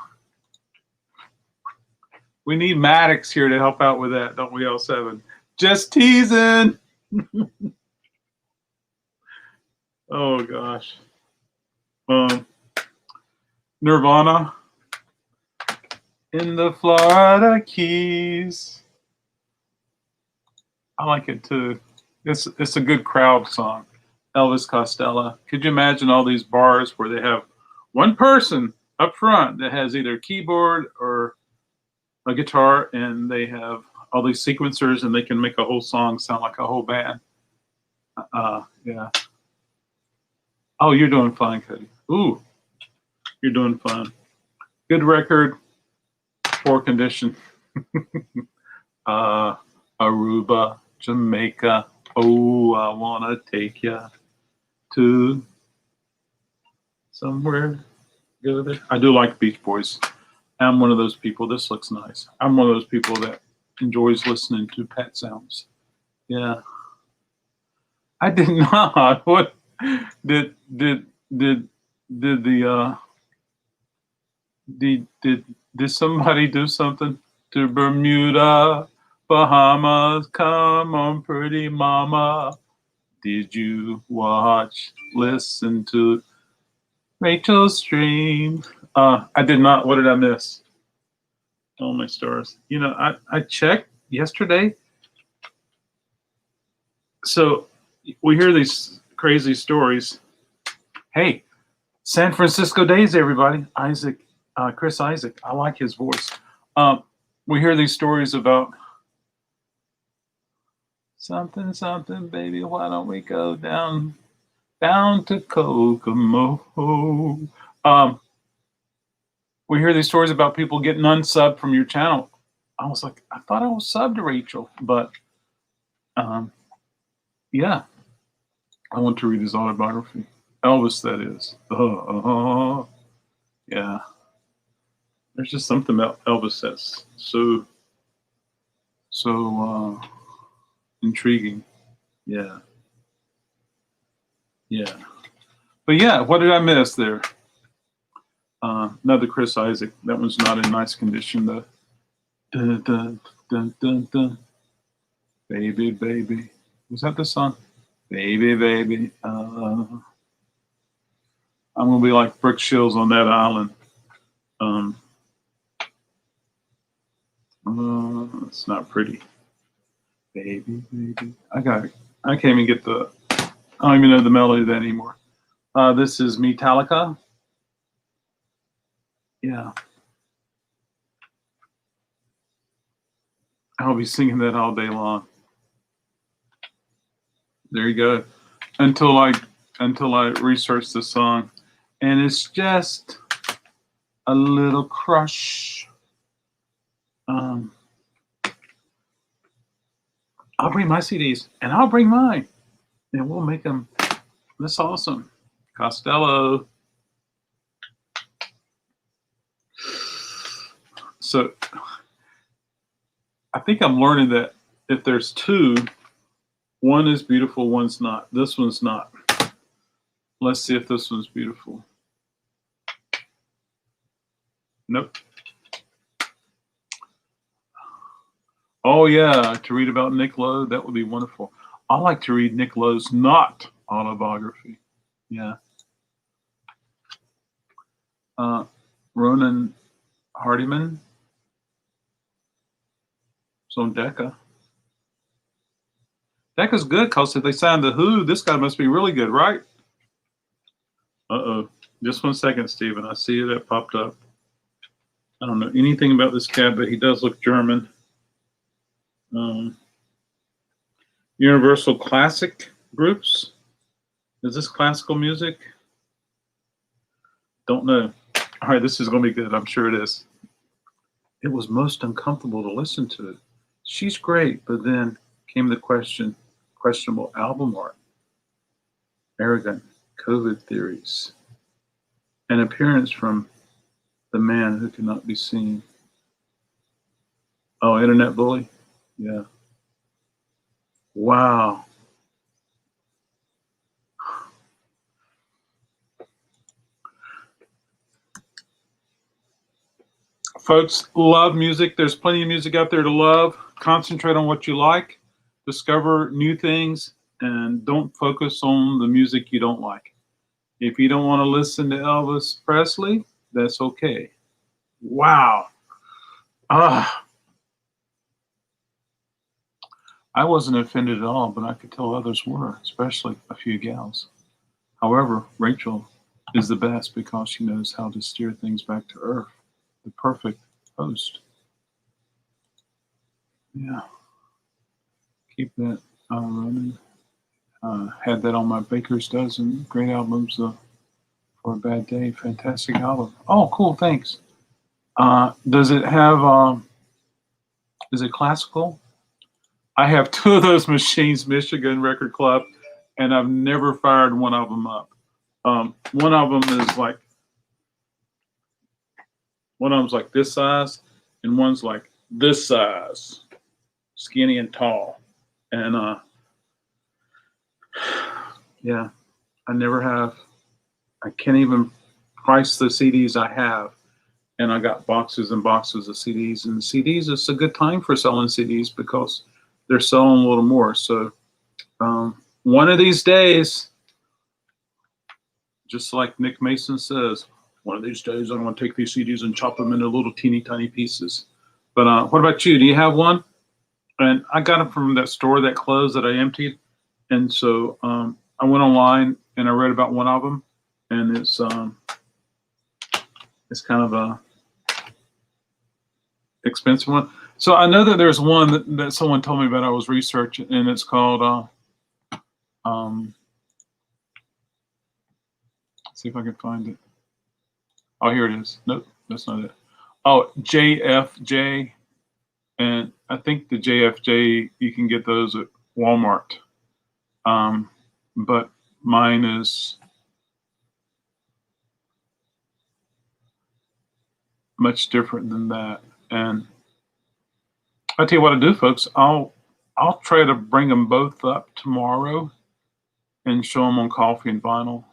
We need Maddox here to help out with that, don't we, L7? Just teasing. Oh gosh. Nirvana in the Florida Keys. I like it too. It's a good crowd song. Elvis Costello. Could you imagine all these bars where they have one person up front that has either a keyboard or a guitar, and they have all these sequencers, and they can make a whole song sound like a whole band. Yeah. Oh, you're doing fine, Cody. Ooh, you're doing fine. Good record, poor condition. Aruba, Jamaica. Oh, I wanna take ya to somewhere good. I do like Beach Boys. I'm one of those people. This looks nice. I'm one of those people that enjoys listening to pet sounds. Yeah. I did not. What did somebody do something to Bermuda, Bahamas? Come on, pretty mama. Did you listen to Rachel's stream? I did not. What did I miss? Oh my stars. You know, I checked yesterday. So we hear these crazy stories. Hey, San Francisco Days, everybody. Chris Isaac. I like his voice. We hear these stories about something, baby. Why don't we go down to Kokomo? We hear these stories about people getting unsubbed from your channel. I was like, I thought I was subbed to Rachel, but yeah. I want to read his autobiography. Elvis, that is. Yeah. There's just something about Elvis that's so intriguing. Yeah. Yeah. But yeah, what did I miss there? Another Chris Isaac. That one's not in nice condition though. Dun, dun, dun, dun, dun. Baby, baby. Was that the song? Baby, baby. I'm gonna be like Brooke Shields on that island. It's not pretty. Baby, baby. I can't even get I don't even know the melody of that anymore. This is Metallica. Yeah. I'll be singing that all day long. There you go. Until I research the song. And it's just a little crush. I'll bring my CDs and I'll bring mine. And we'll make them this awesome. Costello. So I think I'm learning that if there's 2, one is beautiful, one's not. This one's not. Let's see if this one's beautiful. Nope. Oh yeah, to read about Nick Lowe, that would be wonderful. I like to read Nick Lowe's not autobiography. Yeah. Ronan Hardiman. It's on Decca. Decca's good because if they signed the Who, this guy must be really good, right? Uh-oh. Just 1 second, Stephen. I see that popped up. I don't know anything about this cat, but he does look German. Universal Classic Groups. Is this classical music? Don't know. All right, this is going to be good. I'm sure it is. It was most uncomfortable to listen to. She's great, but then came the question, questionable album art, arrogant COVID theories, an appearance from the man who cannot be seen. Oh, internet bully? Yeah. Wow. Folks, love music. There's plenty of music out there to love. Concentrate on what you like. Discover new things and don't focus on the music you don't like. If you don't want to listen to Elvis Presley, that's okay. Wow. I wasn't offended at all, but I could tell others were, especially a few gals. However, Rachel is the best because she knows how to steer things back to earth. The perfect host. Yeah. Keep that running. Had that on my Baker's Dozen. Great albums for a bad day. Fantastic album. Oh, cool. Thanks. Does it have, is it classical? I have 2 of those machines, Michigan Record Club, and I've never fired one of them up. One of them is like, one of them's like this size, and one's like this size, skinny and tall. And yeah, I never have. I can't even price the CDs I have. And I got boxes and boxes of CDs. And CDs, it's a good time for selling CDs because they're selling a little more. So one of these days, just like Nick Mason says, one of these days I'm going to take these CDs and chop them into little teeny tiny pieces. But what about you? Do you have one? And I got them from that store that closed that I emptied. And so I went online and I read about one of them. And it's kind of a expensive one. So I know that there's one that someone told me about. I was researching, and it's called see if I can find it. Oh, here it is. Nope, that's not it. Oh, JFJ, and I think the JFJ you can get those at Walmart. But mine is much different than that. And I'll tell you what I do, folks. I'll try to bring them both up tomorrow and show them on Coffee and Vinyl.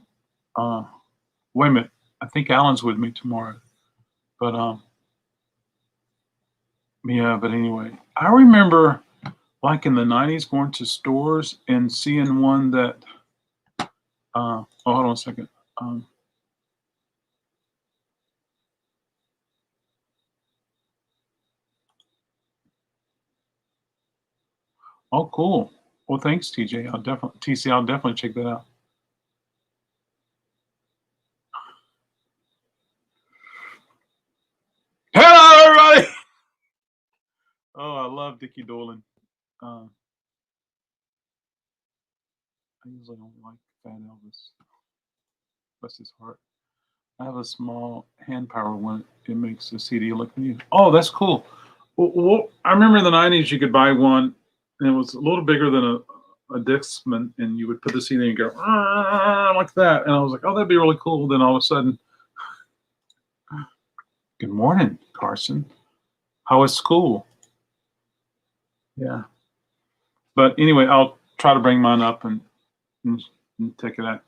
Wait a minute. I think Alan's with me tomorrow. But yeah, but anyway, I remember like in the 90s going to stores and seeing one that oh, hold on a second. Oh, cool. Well, thanks, TJ. I'll definitely check that out. Hello, everybody. Oh, I love Dickie Dolan. I usually don't like Fat Elvis. Bless his heart. I have a small hand power one. It makes the CD look new. Oh, that's cool. Well, I remember in the 90s you could buy one, and it was a little bigger than a Dixman, and you would put the CD and go like that. And I was like, oh, that'd be really cool. Then all of a sudden, good morning, Carson. How was school? Yeah. But anyway, I'll try to bring mine up and check it out.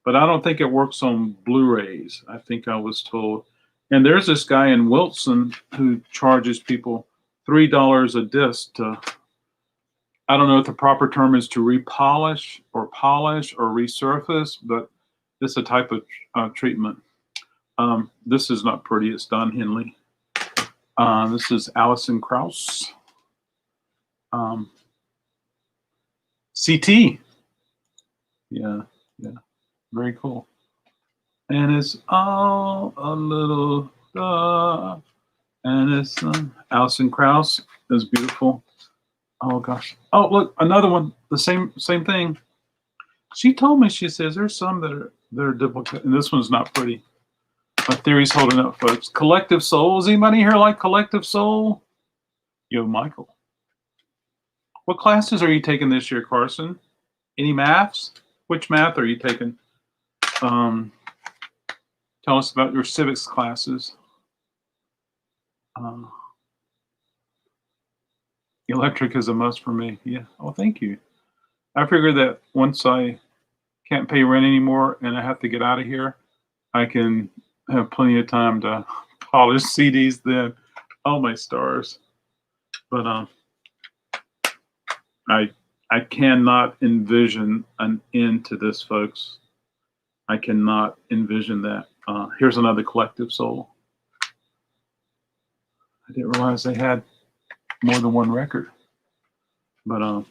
But I don't think it works on Blu-rays. I think I was told. And there's this guy in Wilson who charges people $3 a disc to, I don't know if the proper term is to repolish or polish or resurface, but it's a type of treatment. This is not pretty. It's Don Henley. This is Alison Krauss. CT. Yeah, very cool. And it's all a little and it's Alison Krauss is beautiful. Oh gosh. Oh look, another one. The same thing. She told me, she says there's some that are difficult, and this one's not pretty. My theory's holding up, folks. Collective Soul. Is anybody here like Collective Soul? Yo, Michael. What classes are you taking this year, Carson? Any maths? Which math are you taking? Tell us about your civics classes. Electric is a must for me. Yeah. Oh, thank you. I figured that once I can't pay rent anymore and I have to get out of here, I can have plenty of time to polish CDs then. Oh, my stars. But I cannot envision an end to this, folks. I cannot envision that. Here's another Collective Soul. I didn't realize they had more than one record. But are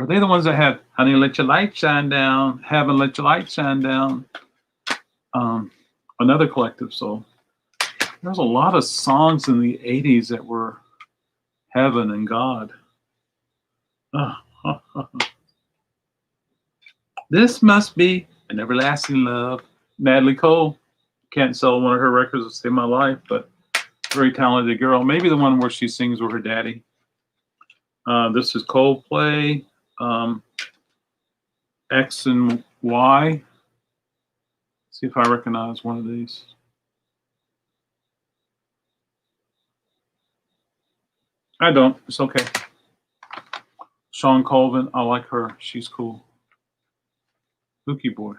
they the ones that had Honey, Let Your Light Shine Down, Haven't Let Your Light Shine Down? Another Collective Soul. There's a lot of songs in the 80s that were heaven and God. This must be an everlasting love. Natalie Cole. Can't sell one of her records to save my life, but very talented girl. Maybe the one where she sings with her daddy. This is Coldplay. X and Y. See if I recognize one of these. I don't. It's okay. Sean Colvin. I like her. She's cool. Hooky boy.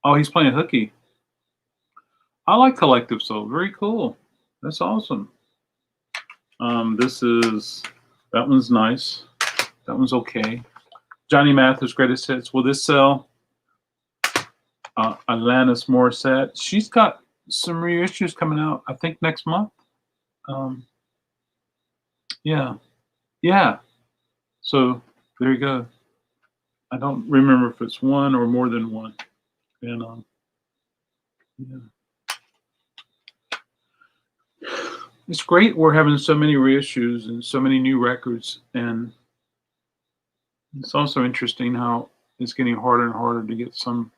Oh, he's playing hooky. I like Collective Soul. Very cool. That's awesome. That one's nice. That one's okay. Johnny Mathis, Greatest Hits. Will this sell? Alanis Morissette. She's got some reissues coming out, I think, next month. Yeah. So there you go. I don't remember if it's one or more than one. And yeah. It's great we're having so many reissues and so many new records, and it's also interesting how it's getting harder and harder to get some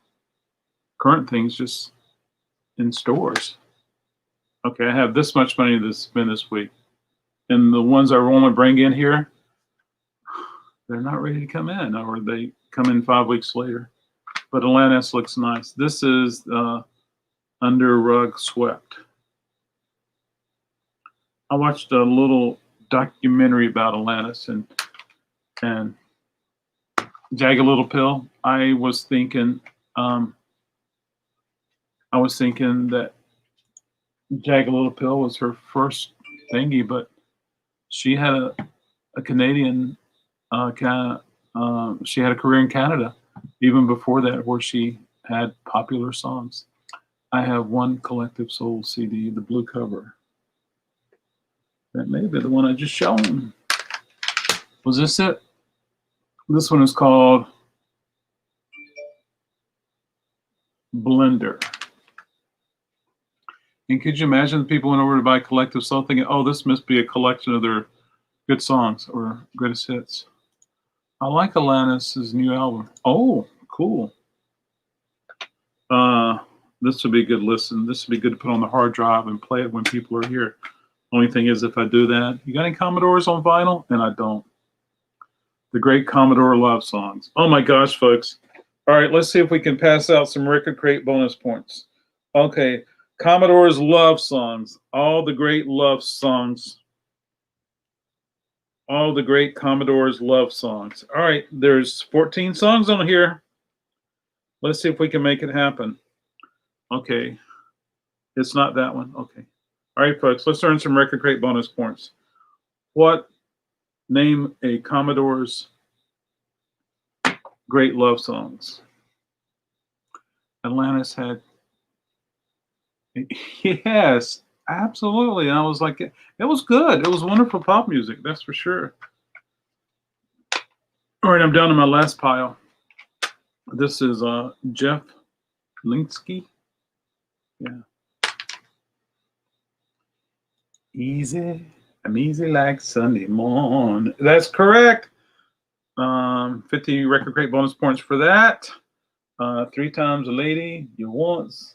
current things just in stores. Okay, I have this much money to spend this week, and the ones I want to bring in here, they're not ready to come in, or they come in 5 weeks later. But Alanis looks nice. This is Under Rug Swept. I watched a little documentary about Alanis and Jagged Little Pill. I was thinking that Jagged Little Pill was her first thingy, but she had a Canadian she had a career in Canada even before that, where she had popular songs. I have one Collective Soul CD, the blue cover. That may be the one I just shown. Was this it? This one is called Blender. And could you imagine the people went over to buy Collective Soul thinking, oh, this must be a collection of their good songs or greatest hits. I like Alanis' new album. Oh, cool. This would be a good listen. This would be good to put on the hard drive and play it when people are here. Only thing is, if I do that, you got any Commodores on vinyl? And I don't. The great Commodore love songs. Oh my gosh, folks. All right, let's see if we can pass out some Record Crate bonus points. Okay, Commodore's love songs. All the great love songs. All the great Commodore's love songs. All right, there's 14 songs on here. Let's see if we can make it happen. Okay, it's not that one. Okay. All right, folks, let's earn some Record Crate bonus points. What? Name a Commodore's great love songs. Atlantis had, yes, absolutely. And I was like, it was good. It was wonderful pop music, that's for sure. All right, I'm down to my last pile. This is Jeff Linsky. Yeah. Easy. I'm easy like Sunday morning. That's correct. 50 RecordKrate bonus points for that. 3 times a lady, you once.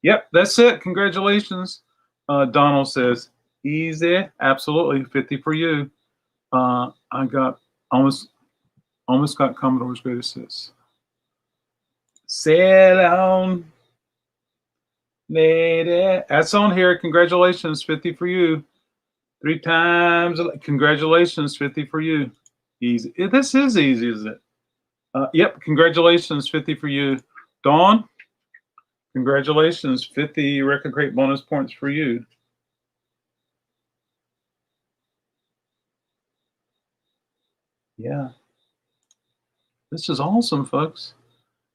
Yep, that's it. Congratulations. Donald says, easy. Absolutely. 50 for you. I got almost got Commodore's greatest hits. Sail on, lady. That's on here. Congratulations. 50 for you. 3 times. Congratulations. 50 for you. Easy. This is easy, isn't it? Yep. Congratulations. 50 for you. Dawn, congratulations. 50 RecordKrate bonus points for you. Yeah. This is awesome, folks.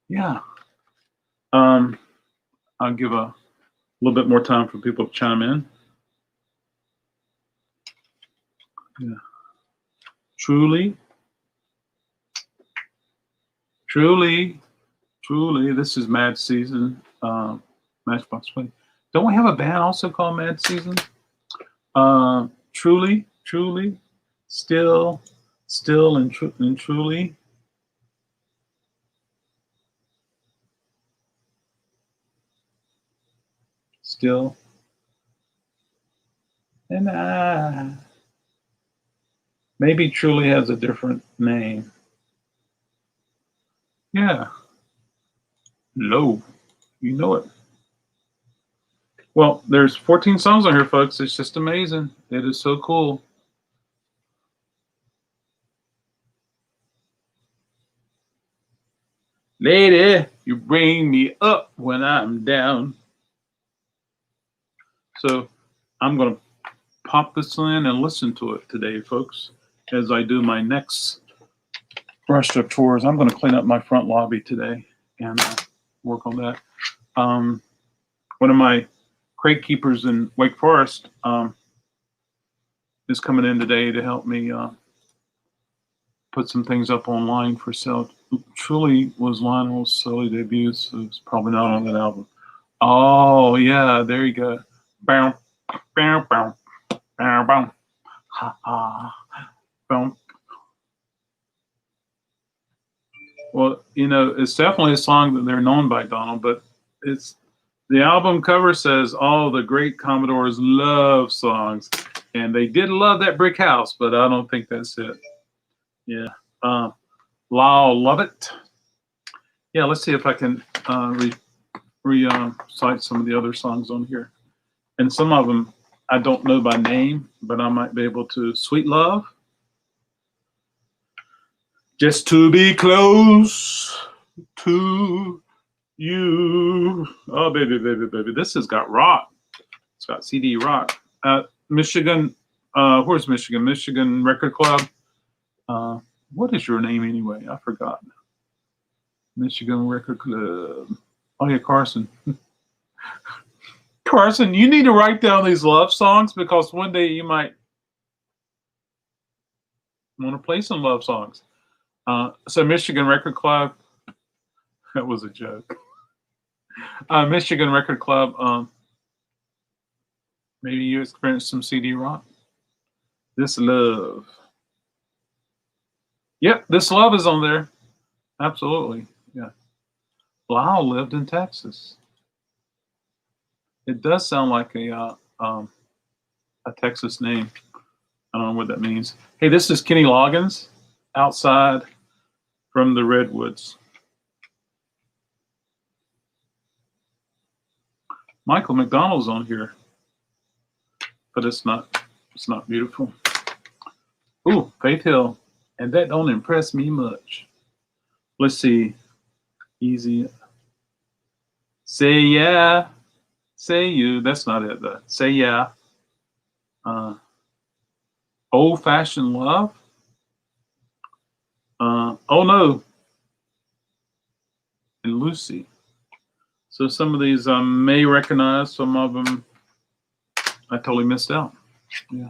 Yeah. I'll give a little bit more time for people to chime in. Yeah. Truly, this is Mad Season. Matchbox 20. Don't we have a band also called Mad Season? Truly, still, and truly. Still, and I. Maybe Truly has a different name. Yeah. Low. You know it. Well, there's 14 songs on here, folks. It's just amazing. It is so cool. Lady, you bring me up when I'm down. So I'm going to pop this in and listen to it today, folks, as I do my next brush up tours. I'm going to clean up my front lobby today and work on that. One of my crate keepers in Wake Forest is coming in today to help me put some things up online for sale. Truly was Lionel's solo debut, so it's probably not on that album. Oh yeah, there you go. Bow, bow, bow, bow, bow. Ha ha. Bow. Well, you know, it's definitely a song that they're known by, Donald, but it's the album cover says all the great Commodores love songs, and they did love that brick house, but I don't think that's it. Yeah. Lyle Love It. Yeah, let's see if I can recite some of the other songs on here. And some of them I don't know by name, but I might be able to. Sweet Love. Just to be close to you. Oh, baby, baby, baby. This has got rock. It's got CD rock. Michigan. Where's Michigan? Michigan Record Club. What is your name anyway? I forgot. Michigan Record Club. Oh, yeah, Carson. Carson, you need to write down these love songs because one day you might want to play some love songs. So Michigan Record Club. That was a joke. Michigan Record Club. Maybe you experienced some CD rock. This Love. Yep, This Love is on there. Absolutely. Yeah. Lyle lived in Texas. It does sound like a Texas name. I don't know what that means. Hey, this is Kenny Loggins, Outside from the Redwoods. Michael McDonald's on here, but it's not beautiful. Ooh, Faith Hill, and that don't impress me much. Let's see. Easy. Say yeah. Say you. That's not it though. Say yeah. Old Fashioned Love. Oh no. And Lucy. So some of these I may recognize, some of them I totally missed out. Yeah.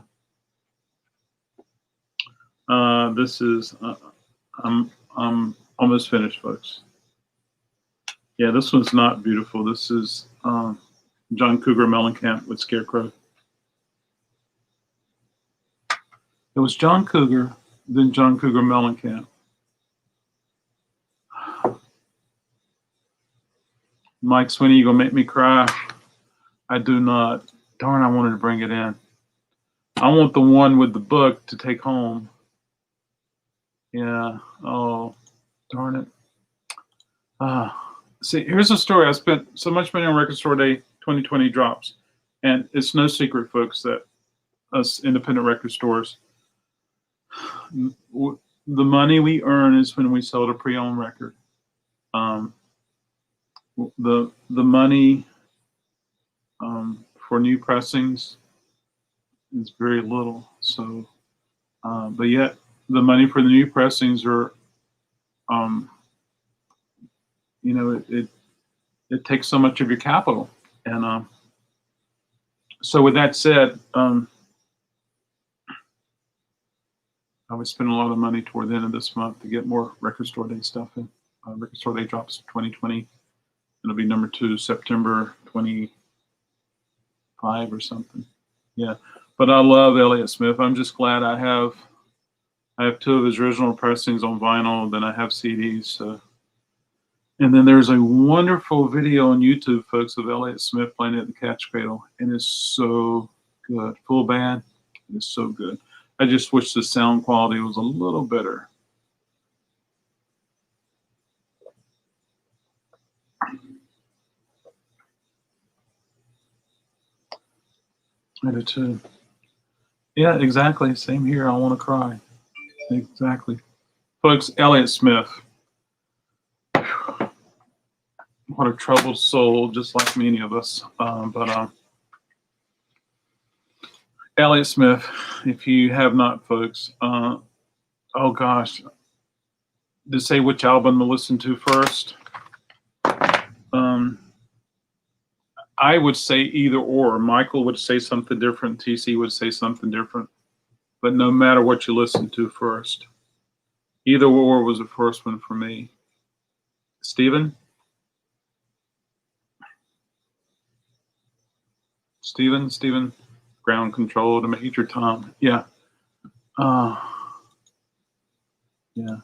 This is, I'm almost finished, folks. Yeah, this one's not beautiful. This is John Cougar Mellencamp with Scarecrow. It was John Cougar, then John Cougar Mellencamp. Mike Sweeney, you gonna make me cry? I do not. Darn, I wanted to bring it in. I want the one with the book to take home. Yeah. Oh, darn it. See, here's a story. I spent so much money on Record Store Day 2020 drops. And it's no secret, folks, that us independent record stores, the money we earn is when we sell a pre-owned record. The money for new pressings is very little. So, but yet the money for the new pressings are, you know, it takes so much of your capital. And so with that said, I would spend a lot of money toward the end of this month to get more Record Store Day stuff in. Record Store Day drops 2020. It'll be number 2, September 25 or something. Yeah, but I love Elliott Smith. I'm just glad I have 2 of his original pressings on vinyl. Then I have CDs. And then there's a wonderful video on YouTube, folks, of Elliott Smith playing at the Catch Cradle, and it's so good. Full band, it's so good. I just wish the sound quality was a little better. I do too. Yeah, exactly. Same here. I want to cry. Exactly. Folks, Elliott Smith. What a troubled soul, just like many of us. Elliott Smith, if you have not, folks, oh gosh, to say which album to listen to first, I would say either or. Michael would say something different. TC would say something different. But no matter what you listen to first, either or was the first one for me. Stephen, Ground Control to Major Tom. Yeah. Yeah.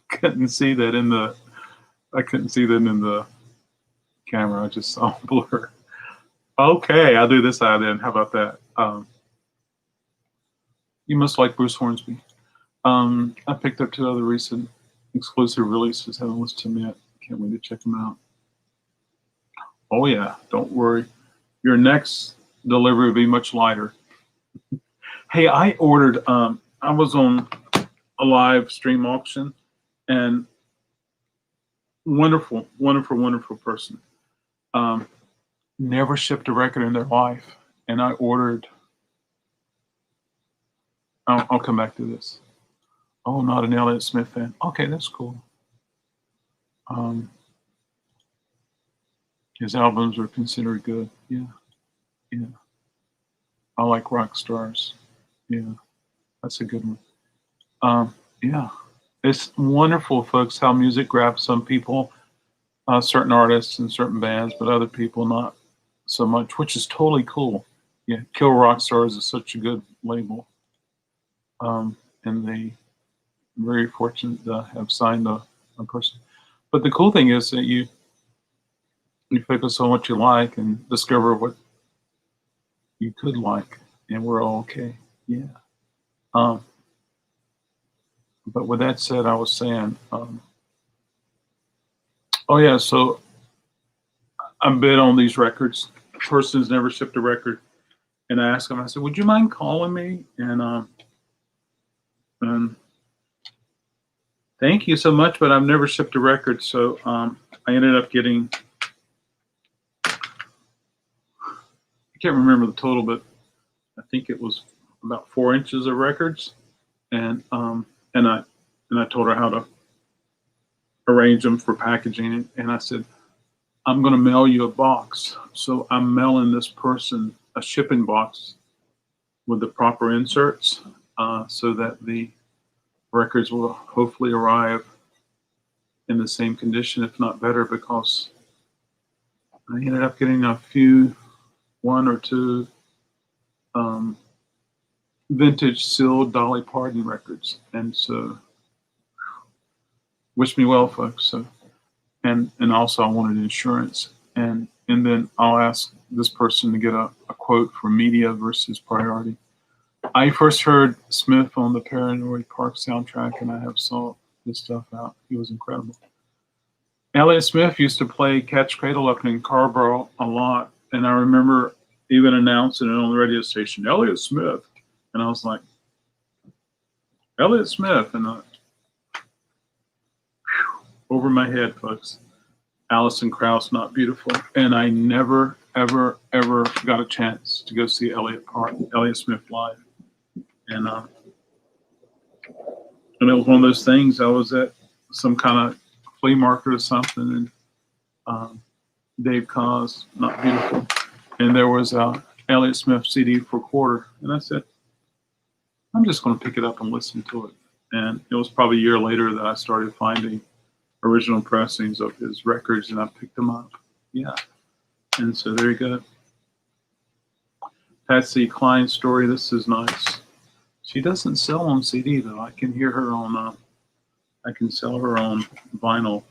I couldn't see that in the camera. I just saw blur. Okay, I'll do this side then. How about that? You must like Bruce Hornsby. I picked up 2 other recent exclusive releases. Haven't listened to them yet. Can't wait to check them out. Oh yeah, don't worry. Your next delivery will be much lighter. Hey, I ordered, I was on a live stream auction, and wonderful person. Never shipped a record in their life. And I ordered, I'll come back to this. Oh, not an Elliott Smith fan. Okay, that's cool. His albums are considered good. Yeah. I like Rock Stars. Yeah, that's a good one. Yeah, it's wonderful, folks, how music grabs some people, certain artists and certain bands, but other people not so much, which is totally cool. Yeah, Kill Rock Stars is such a good label. And they very fortunate to have signed a person. But the cool thing is that you focus on what you like and discover what you could like, and we're all okay. Yeah. But with that said, I was saying, oh yeah, so I bid on these records. A person's never shipped a record, and I asked him, I said, would you mind calling me? And thank you so much, but I've never shipped a record. So I ended up getting, I can't remember the total, but I think it was about 4 inches of records. and I told her how to arrange them for packaging, and I said, I'm going to mail you a box. So I'm mailing this person a shipping box with the proper inserts, so that the records will hopefully arrive in the same condition, if not better, because I ended up getting one or two vintage sealed Dolly Parton records, and so wish me well, folks. So, and also I wanted insurance, and then I'll ask this person to get a quote for media versus priority. I first heard Smith on the Paranoid Park soundtrack, and I have saw his stuff out. He was incredible. Elliott Smith used to play Catch Cradle up in Carborough a lot, and I remember even announcing it on the radio station, Elliott Smith, and I was like, Elliott Smith, and over my head, folks. Alison Krauss, Not Beautiful, and I never, ever, ever got a chance to go see Elliott Smith live, and it was one of those things. I was at some kind of flea market or something, and Dave Cause, Not Beautiful, and there was a Elliott Smith CD for $1, and I said, I'm just going to pick it up and listen to it. And it was probably a year later that I started finding original pressings of his records, and I picked them up. Yeah. And so there you go. Patsy Cline's story. This is nice. She doesn't sell on CD though. I can hear her on, I can sell her on vinyl.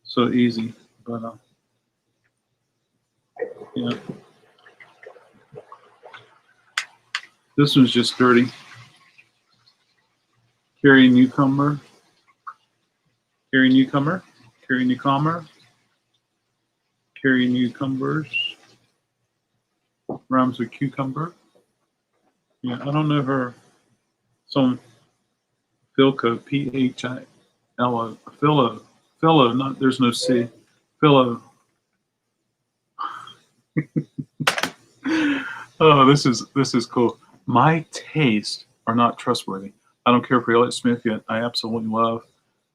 So easy. But, yeah. This one's just dirty. Carrie Newcomer. Carrie Newcomer. Carrie Newcomer. Carrie Newcombers. Rhymes with cucumber. Yeah, I don't know her. Some Philco, Philo. Philo, not, there's no C. Philo. Oh, this is cool. My tastes are not trustworthy. I don't care for Elliott Smith yet. I absolutely love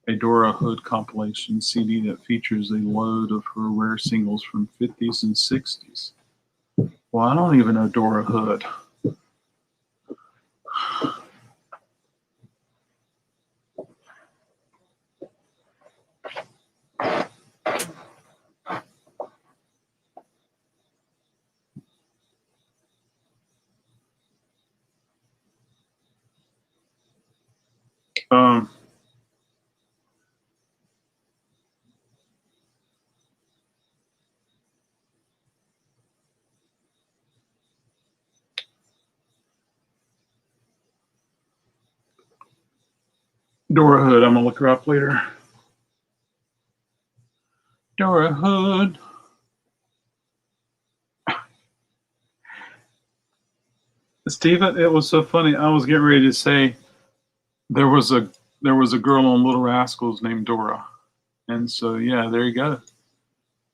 a Dora Hood compilation CD that features a load of her rare singles from 50s and 60s. Well, I don't even know Dora Hood. Dora Hood, I'm gonna look her up later. Dora Hood. Stephen, it was so funny. I was getting ready to say there was a girl on Little Rascals named Dora, and so yeah, there you go.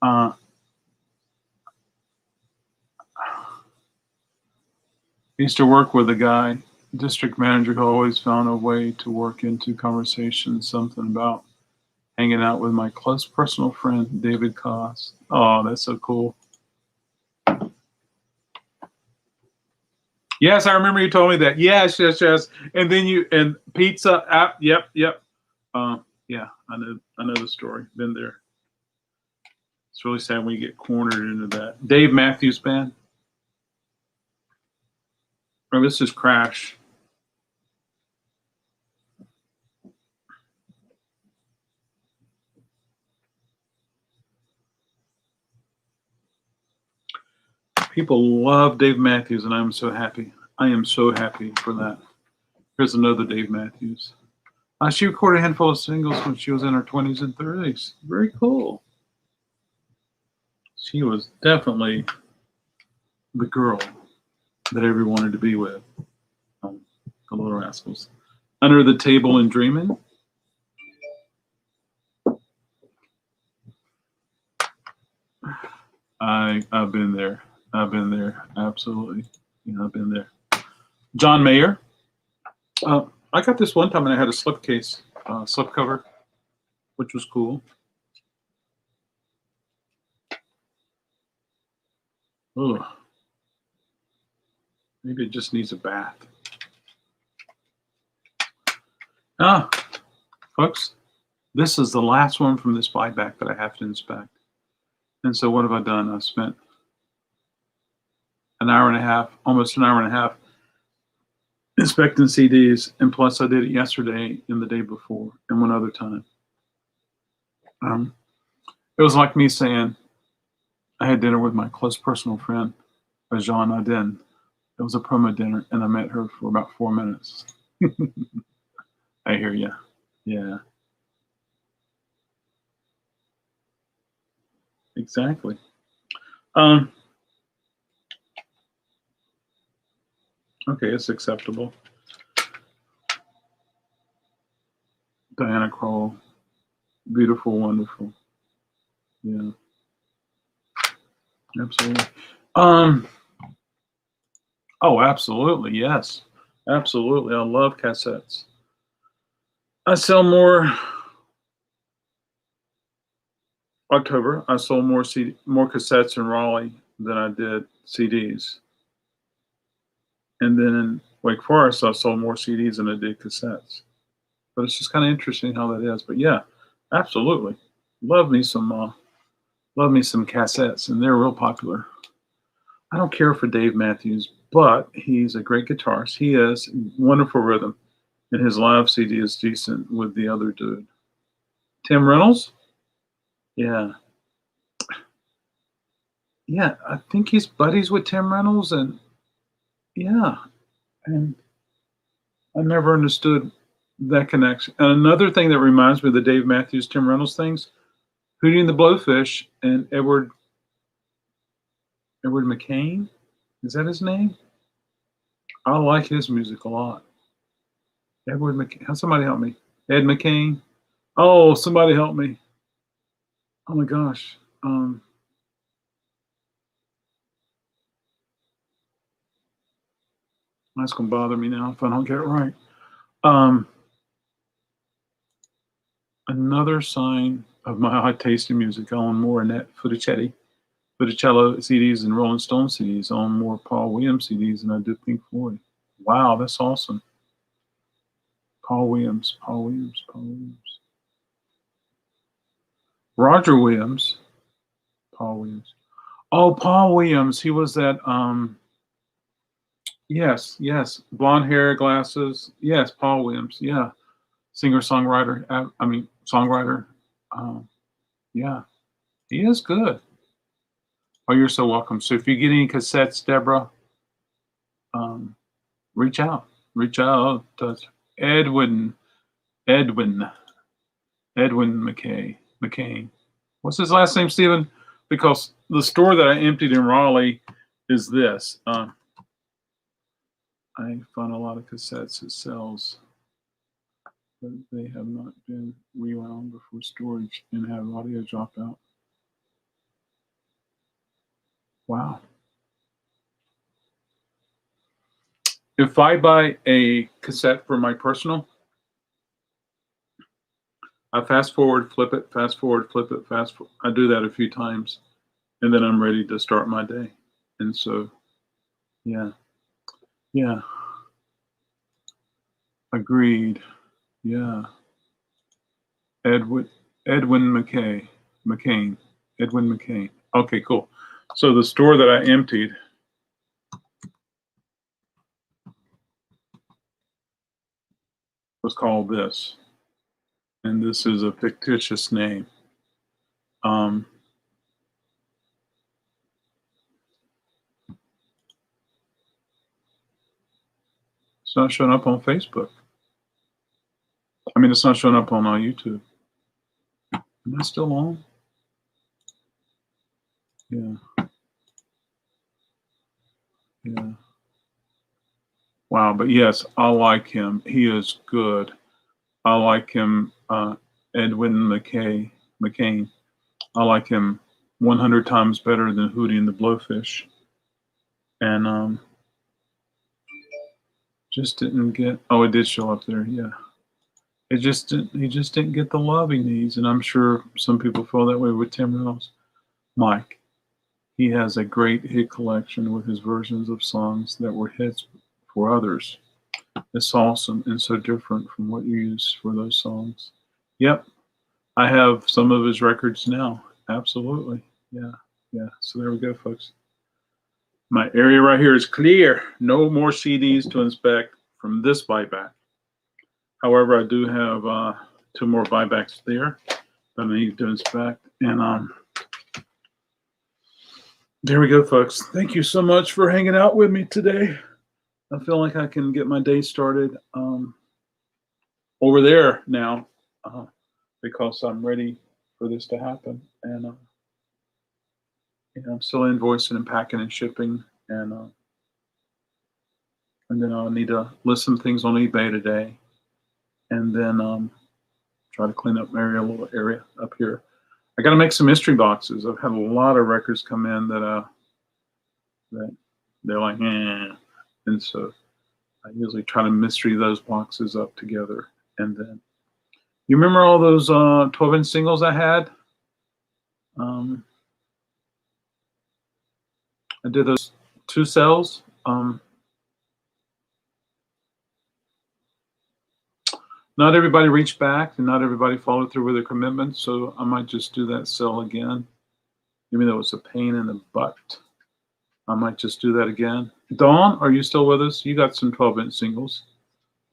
I used to work with a guy, district manager, who always found a way to work into conversation something about hanging out with my close personal friend David Koss. Oh, that's so cool. Yes, I remember you told me that. Yes. And then and pizza app. Yep. Yeah, I know the story. Been there. It's really sad when you get cornered into that. Dave Matthews Band. Oh, this is Crash. People love Dave Matthews, and I'm so happy. I am so happy for that. Here's another Dave Matthews. She recorded a handful of singles when she was in her 20s and 30s. Very cool. She was definitely the girl that everyone wanted to be with. The Little Rascals. Under the Table and Dreaming. I've been there. Absolutely. I've been there. John Mayer. I got this one time and I had a slipcase, slip cover, which was cool. Ugh. Maybe it just needs a bath. Folks, this is the last one from this buyback that I have to inspect. And so what have I done? I've spent an hour and a half, almost an hour and a half, inspecting CDs, and plus I did it yesterday and the day before and one other time. It was like me saying I had dinner with my close personal friend, Jean Adin. It was a promo dinner, and I met her for about 4 minutes. I hear you. Yeah. Exactly. Okay, it's acceptable. Diana Kroll, beautiful, wonderful. Yeah, absolutely. Oh, absolutely, yes, absolutely. I love cassettes. I sell more. October, I sold more cassettes in Raleigh than I did CDs. And then in Wake Forest, I sold more CDs than I did cassettes. But it's just kind of interesting how that is. But yeah, absolutely, love me some cassettes, and they're real popular. I don't care for Dave Matthews, but he's a great guitarist. He has wonderful rhythm, and his live CD is decent with the other dude. Tim Reynolds? Yeah. Yeah, I think he's buddies with Tim Reynolds, and yeah, and I never understood that connection. And another thing that reminds me of the Dave Matthews, Tim Reynolds things, Hootie and the Blowfish and Edward McCain, is that his name? I like his music a lot. Edward McCain, somebody help me. Ed McCain. Oh, somebody help me. Oh my gosh. That's gonna bother me now if I don't get it right. Another sign of my high taste in music. I own more Annette Funicello CDs and Rolling Stone CDs. I own more Paul Williams CDs than I do Pink Floyd. Wow, that's awesome. Paul Williams. Roger Williams. Paul Williams. Oh, Paul Williams. He was that yes. Blonde hair, glasses. Yes, Paul Williams. Yeah. Singer-songwriter. Songwriter. Yeah. He is good. Oh, you're so welcome. So if you get any cassettes, Deborah, reach out to Edwin McCain. What's his last name, Stephen? Because the store that I emptied in Raleigh is this. I found a lot of cassettes it sells, but they have not been rewound before storage and have audio drop out. Wow. If I buy a cassette for my personal, I fast forward, flip it, fast forward, flip it, fast forward. I do that a few times, and then I'm ready to start my day. And so, yeah. Agreed. Yeah. Edwin McCain. Edwin McCain. Okay, cool. So the store that I emptied was called this, and this is a fictitious name. It's not showing up on Facebook. It's not showing up on YouTube. Am I still on? Yeah. Wow, but yes, I like him. He is good. I like him, Edwin McCain. I like him 100 times better than Hootie and the Blowfish. And Just didn't get. Oh, it did show up there. Yeah. It just didn't. He just didn't get the love he needs, and I'm sure some people feel that way with Tim Rose. Mike, he has a great hit collection with his versions of songs that were hits for others. It's awesome and so different from what you use for those songs. Yep, I have some of his records now. Absolutely. Yeah, yeah. So there we go, folks. My area right here is clear. No more CDs to inspect from this buyback. However, I do have 2 more buybacks there that I need to inspect. And there we go, folks. Thank you so much for hanging out with me today. I feel like I can get my day started over there now because I'm ready for this to happen. And I'm still invoicing and packing and shipping. And then I'll need to list some things on eBay today. And then try to clean up my little area up here. I got to make some mystery boxes. I've had a lot of records come in that they're like, eh. And so I usually try to mystery those boxes up together. And then, you remember all those 12-inch singles I had? I did those 2 cells. Not everybody reached back and not everybody followed through with their commitments, so I might just do that cell again. Even though it's a pain in the butt, I might just do that again. Dawn, are you still with us? You got some 12-inch singles.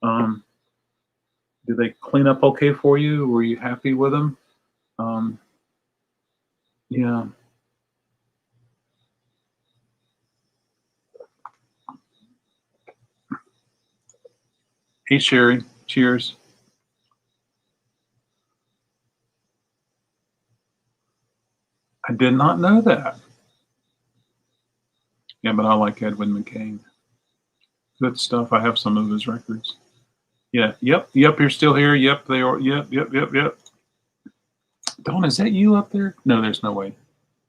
Did they clean up okay for you? Were you happy with them? Yeah. Hey, Sherry. Cheers. I did not know that. Yeah, but I like Edwin McCain. Good stuff. I have some of his records. Yeah. Yep. You're still here. Yep. They are. Yep. Dawn, is that you up there? No, there's no way.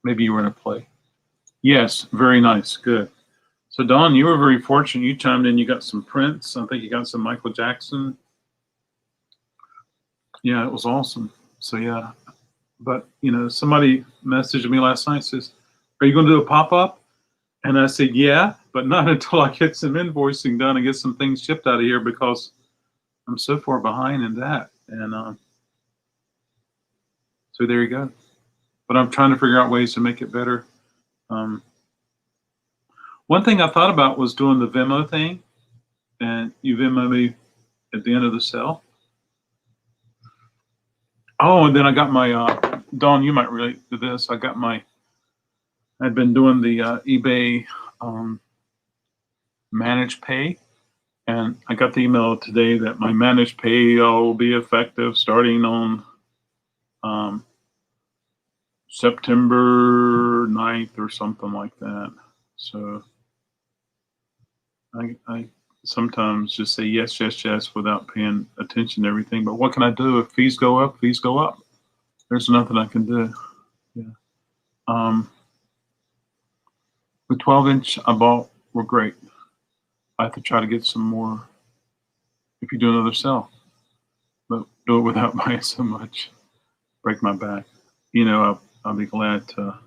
Maybe you were in a play. Yes. Very nice. Good. So, Dawn, you were very fortunate. You chimed in. You got some Prince. I think you got some Michael Jackson. Yeah, it was awesome. So, yeah. But, somebody messaged me last night, says, are you going to do a pop-up? And I said, yeah, but not until I get some invoicing done and get some things shipped out of here because I'm so far behind in that. And so there you go. But I'm trying to figure out ways to make it better. One thing I thought about was doing the Venmo thing, and you Venmo me at the end of the sale. Oh, and then I got my, Dawn, you might relate to this. I'd been doing the eBay managed pay, and I got the email today that my managed pay will be effective starting on September 9th or something like that. So I sometimes just say yes without paying attention to everything. But what can I do? If fees go up, fees go up. There's nothing I can do. Yeah. The 12-inch I bought were great. I have to try to get some more if you do another sell. But do it without buying so much. Break my back. I'll be glad to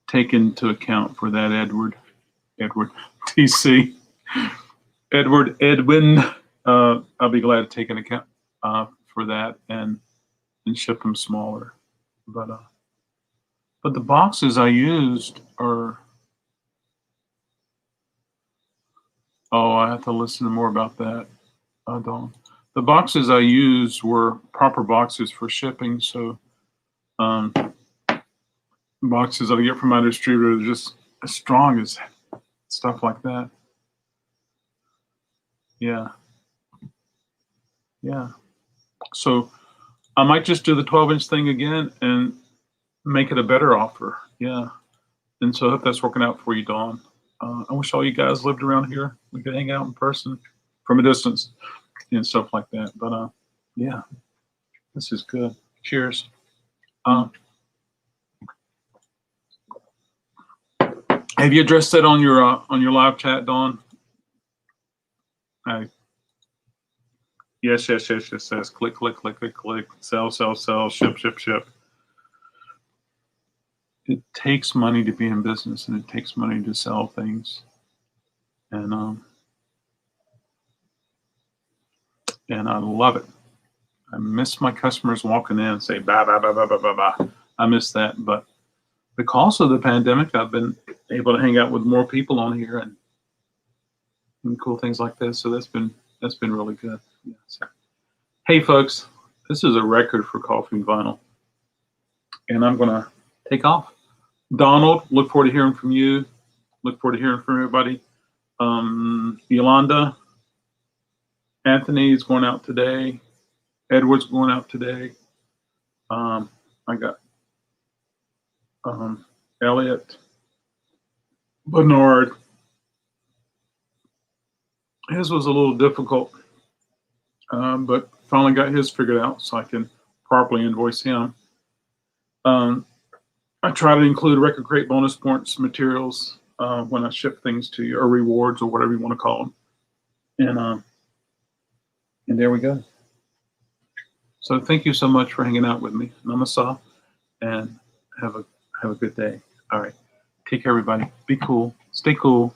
take into account for that Edwin, TC, Edwin. I'll be glad to take an account for that and ship them smaller. But the boxes I used are. Oh, I have to listen to more about that. I don't. The boxes I used were proper boxes for shipping, so boxes that I get from my distributor are just as strong as stuff like that. Yeah. So I might just do the 12-inch thing again and make it a better offer. Yeah. And so I hope that's working out for you, Dawn. I wish all you guys lived around here. We could hang out in person from a distance and stuff like that. But yeah, this is good. Cheers. Have you addressed that on your live chat, Dawn? Yes. Click, click, click, click, click. Sell, sell, sell. Ship, ship, ship. It takes money to be in business, and it takes money to sell things. And I love it. I miss my customers walking in and say, bah, bah, bah, bah, bah, bah, bah. I miss that. But because of the pandemic, I've been able to hang out with more people on here and cool things like this. So that's been really good. Yeah, so. Hey, folks, this is a record for Coffee and Vinyl. And I'm going to take off. Donald, look forward to hearing from you. Look forward to hearing from everybody. Yolanda, Anthony's going out today. Edward's going out today. I got Elliot, Bernard. His was a little difficult, but finally got his figured out so I can properly invoice him. I try to include RecordKrate bonus points materials when I ship things to you, or rewards, or whatever you want to call them. And there we go. So thank you so much for hanging out with me. Namaste, and have a good day. All right. Take care, everybody. Be cool. Stay cool.